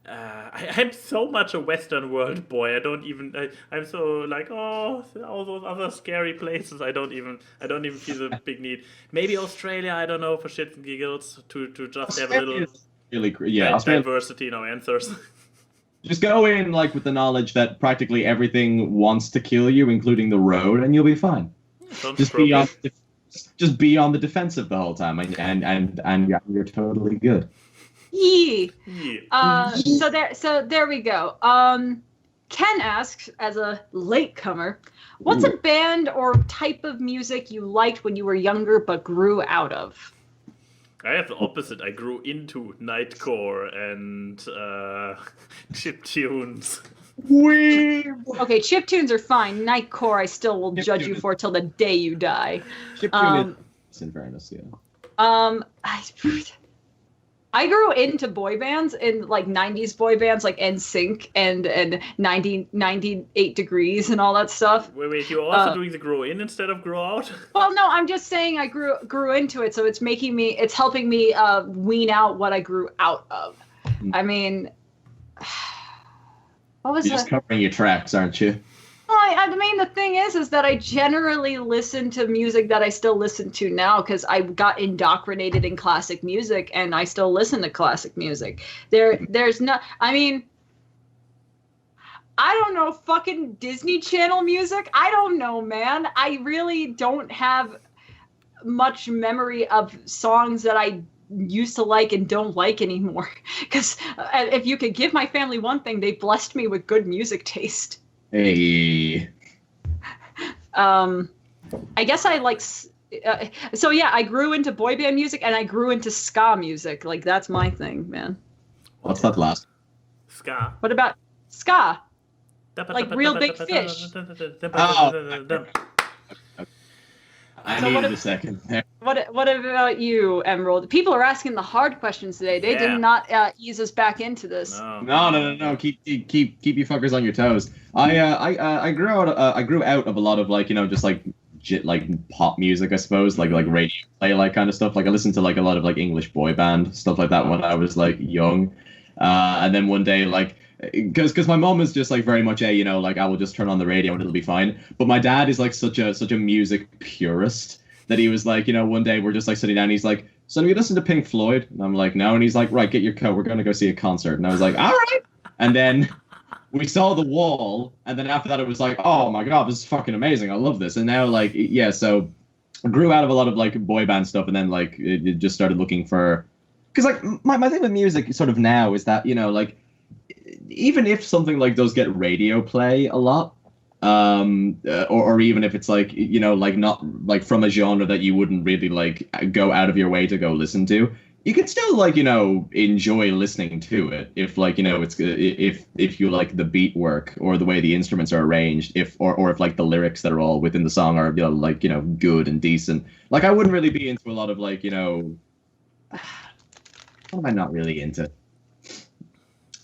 Speaker 2: I'm so much a Western world boy. I'm so like, all those other scary places. I don't even feel the big need. Maybe Australia. I don't know, for shits and giggles to just have a little
Speaker 1: really
Speaker 2: diversity in our answers.
Speaker 1: Just go in like with the knowledge that practically everything wants to kill you, including the road, and you'll be fine. Just be on the defensive the whole time, and you're totally good.
Speaker 4: Yee. So there we go. Ken asks, as a latecomer, what's a band or type of music you liked when you were younger but grew out of?
Speaker 2: I have the opposite. I grew into nightcore and chiptunes.
Speaker 4: Okay, chiptunes are fine. Nightcore, I still will judge you for till the day you die.
Speaker 1: Chiptune is in fairness, yeah.
Speaker 4: I grew into boy bands in like 90s boy bands like NSYNC and 98 Degrees and all that stuff.
Speaker 2: Wait, you're also doing the grow in instead of grow out?
Speaker 4: Well, no, I'm just saying I grew into it, so it's helping me wean out what I grew out of. I mean, what was
Speaker 1: You're just covering your tracks, aren't you?
Speaker 4: Well, I mean, the thing is that I generally listen to music that I still listen to now because I got indoctrinated in classic music and I still listen to classic music. There's no, I mean, I don't know, fucking Disney Channel music? I don't know, man. I really don't have much memory of songs that I used to like and don't like anymore. Because if you could give my family one thing, they blessed me with good music taste.
Speaker 1: Hey.
Speaker 4: I guess I like. So yeah, I grew into boy band music and I grew into ska music. Like that's my thing, man.
Speaker 1: What's that last?
Speaker 2: Ska.
Speaker 4: What about ska? Like Real Big Fish.
Speaker 1: I needed a second there.
Speaker 4: What about you, Emerald? People are asking the hard questions today. They did not ease us back into this.
Speaker 1: No. Keep you fuckers on your toes. I grew out of a lot of like, you know, just like pop music, I suppose, like radio play, like kind of stuff. Like I listened to like a lot of like English boy band stuff like that when I was like young, and then one day like. Because my mom is just like very much a, you know, like I will just turn on the radio and it'll be fine. But my dad is like such a music purist that he was like, you know, one day we're just like sitting down and he's like, so have you listened to Pink Floyd? And I'm like, no. And he's like, right, get your coat. We're going to go see a concert. And I was like, all right. And then we saw The Wall. And then after that, it was like, oh my God, this is fucking amazing. I love this. And now like, yeah, so I grew out of a lot of like boy band stuff. And then like it just started looking for, because like my thing with music sort of now is that, you know, like, even if something like does get radio play a lot, or even if it's like, you know, like not like from a genre that you wouldn't really like go out of your way to go listen to, you can still like, you know, enjoy listening to it if like, you know, it's if you like the beat work or the way the instruments are arranged, or if like the lyrics that are all within the song are, you know, like, you know, good and decent. Like I wouldn't really be into a lot of like, you know, what am I not really into?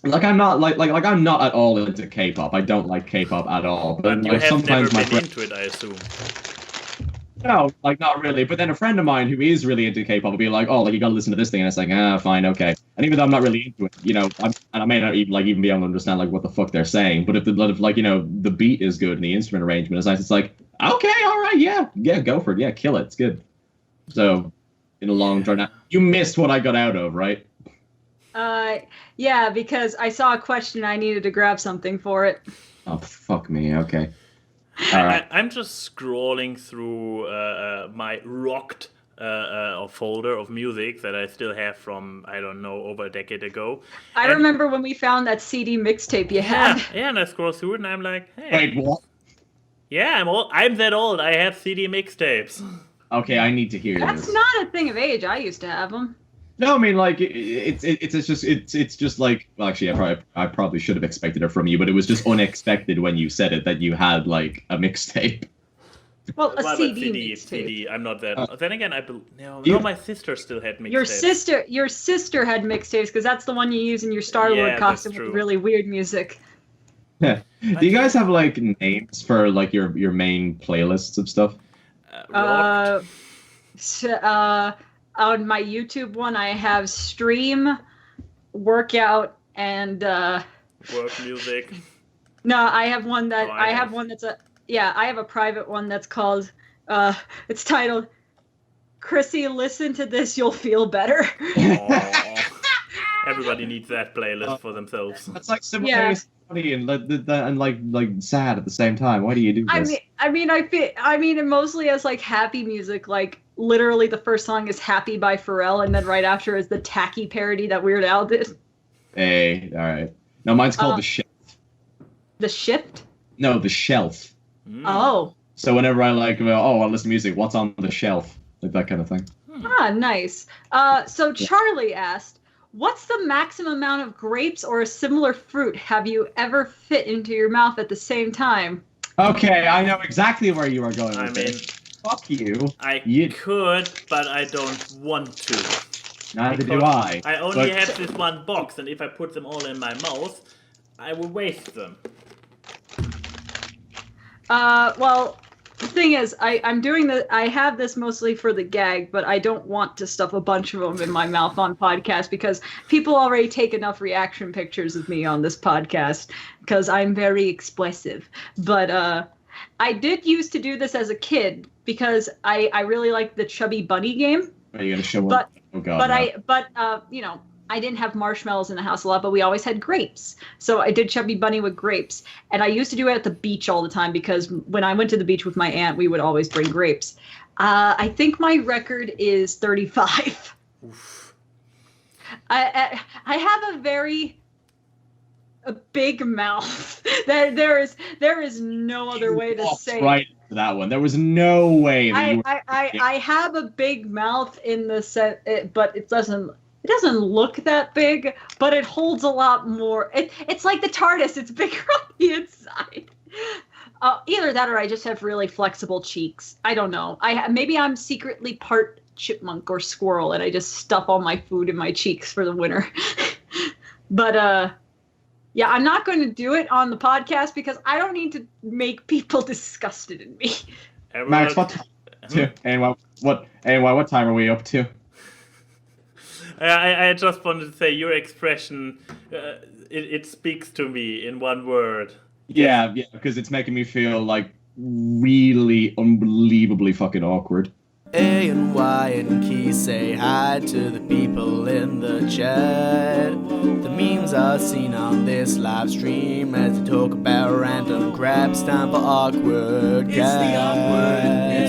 Speaker 1: Like I'm not like I'm not at all into K-pop. I don't like K-pop at all.
Speaker 2: But
Speaker 1: But
Speaker 2: you
Speaker 1: like,
Speaker 2: have
Speaker 1: sometimes
Speaker 2: never
Speaker 1: my
Speaker 2: been
Speaker 1: friends,
Speaker 2: into it, I assume.
Speaker 1: no, like not really. But then a friend of mine who is really into K-pop will be like, "Oh, like you gotta listen to this thing," and it's like, fine, okay. And even though I'm not really into it, you know, I may not even be able to understand like what the fuck they're saying. But if like, you know, the beat is good and the instrument arrangement is nice, it's like, okay, all right, yeah, go for it, yeah, kill it, it's good. So, in the long run, you missed what I got out of, right?
Speaker 4: Yeah, because I saw a question, I needed to grab something for it.
Speaker 1: Oh, fuck me, okay. All right.
Speaker 2: I'm just scrolling through my rocked folder of music that I still have from, I don't know, over a decade ago.
Speaker 4: I remember when we found that CD mixtape you had.
Speaker 2: Yeah, and I scroll through it and I'm like, hey.
Speaker 1: Wait, what?
Speaker 2: Yeah, I'm that old. I have CD mixtapes.
Speaker 1: Okay, I need to hear
Speaker 4: That's
Speaker 1: this.
Speaker 4: not a thing of age. I used to have them.
Speaker 1: No, I mean like it's just like, well, actually I probably should have expected it from you, but it was just unexpected when you said it that you had like a mixtape.
Speaker 4: Well, a
Speaker 2: Well,
Speaker 4: CD mixtape.
Speaker 2: CD. I'm not that. Then again, no,
Speaker 1: You-
Speaker 2: my sister still had mixtapes.
Speaker 4: Your sister had mixtapes because that's the one you use in your Star-Lord
Speaker 2: Yeah, that's
Speaker 4: costume
Speaker 2: true.
Speaker 4: with really weird music.
Speaker 1: Do you guys have like names for like your main playlists of stuff?
Speaker 2: Rocked.
Speaker 4: On my YouTube one, I have stream, workout, and
Speaker 2: Work music.
Speaker 4: no, I have one that
Speaker 2: Oh,
Speaker 4: I have one that's I have a private one that's called it's titled Chrissy, listen to this, you'll feel better.
Speaker 2: Aw. Everybody needs that playlist for themselves.
Speaker 1: That's like simultaneously funny and like sad at the same time. Why do you do this?
Speaker 4: I mean, it mostly as like happy music. Like literally, the first song is "Happy" by Pharrell, and then right after is the tacky parody that Weird Al did.
Speaker 1: Hey, all right. No, mine's called The Shelf.
Speaker 4: The Shift.
Speaker 1: No, The Shelf.
Speaker 4: Oh.
Speaker 1: So whenever I like, I listen to music, what's on the shelf? Like that kind of thing.
Speaker 4: Ah, nice. So Charlie asked, "What's the maximum amount of grapes or a similar fruit have you ever fit into your mouth at the same time?"
Speaker 1: Okay, I know exactly where you are going
Speaker 2: I
Speaker 1: with
Speaker 2: mean,
Speaker 1: this. Fuck you.
Speaker 2: I
Speaker 1: You-
Speaker 2: could, but I don't want to.
Speaker 1: Neither do
Speaker 2: Because
Speaker 1: I.
Speaker 2: I only
Speaker 1: But-
Speaker 2: have this one box, and if I put them all in my mouth, I will waste them.
Speaker 4: Well, the thing is, I'm doing I have this mostly for the gag, but I don't want to stuff a bunch of them in my mouth on podcast because people already take enough reaction pictures of me on this podcast because I'm very expressive. But I did used to do this as a kid because I really liked the Chubby Bunny game.
Speaker 1: Are you gonna show
Speaker 4: But-
Speaker 1: up? Oh god. no.
Speaker 4: You know, I didn't have marshmallows in the house a lot, but we always had grapes. So I did Chubby Bunny with grapes. And I used to do it at the beach all the time because when I went to the beach with my aunt, we would always bring grapes. I think my record is 35.
Speaker 2: Oof.
Speaker 4: I have a big mouth. There is no other way to
Speaker 1: Walked
Speaker 4: say
Speaker 1: right into that one. There was no way that you were.
Speaker 4: I have a big mouth in the set, but it doesn't look that big, but it holds a lot more. It's like the TARDIS. It's bigger on the inside. Either that or I just have really flexible cheeks. I don't know. Maybe I'm secretly part chipmunk or squirrel and I just stuff all my food in my cheeks for the winter. But yeah, I'm not going to do it on the podcast because I don't need to make people disgusted in me.
Speaker 1: Max, what time? What time are we up to?
Speaker 2: I just wanted to say your expression, it speaks to me in one word.
Speaker 1: Yeah, because it's making me feel like really unbelievably fucking awkward.
Speaker 9: A and Y and Key say hi to the people in the chat. The memes are seen on this live stream as they talk about random crap. It's time for awkward guests.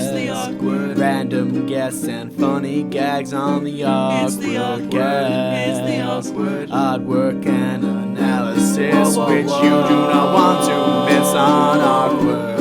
Speaker 9: It's the awkward. Random guests and funny gags on the awkward guests. It's the awkward. Artwork and analysis. synopsis, which you do not want to miss on Awkward.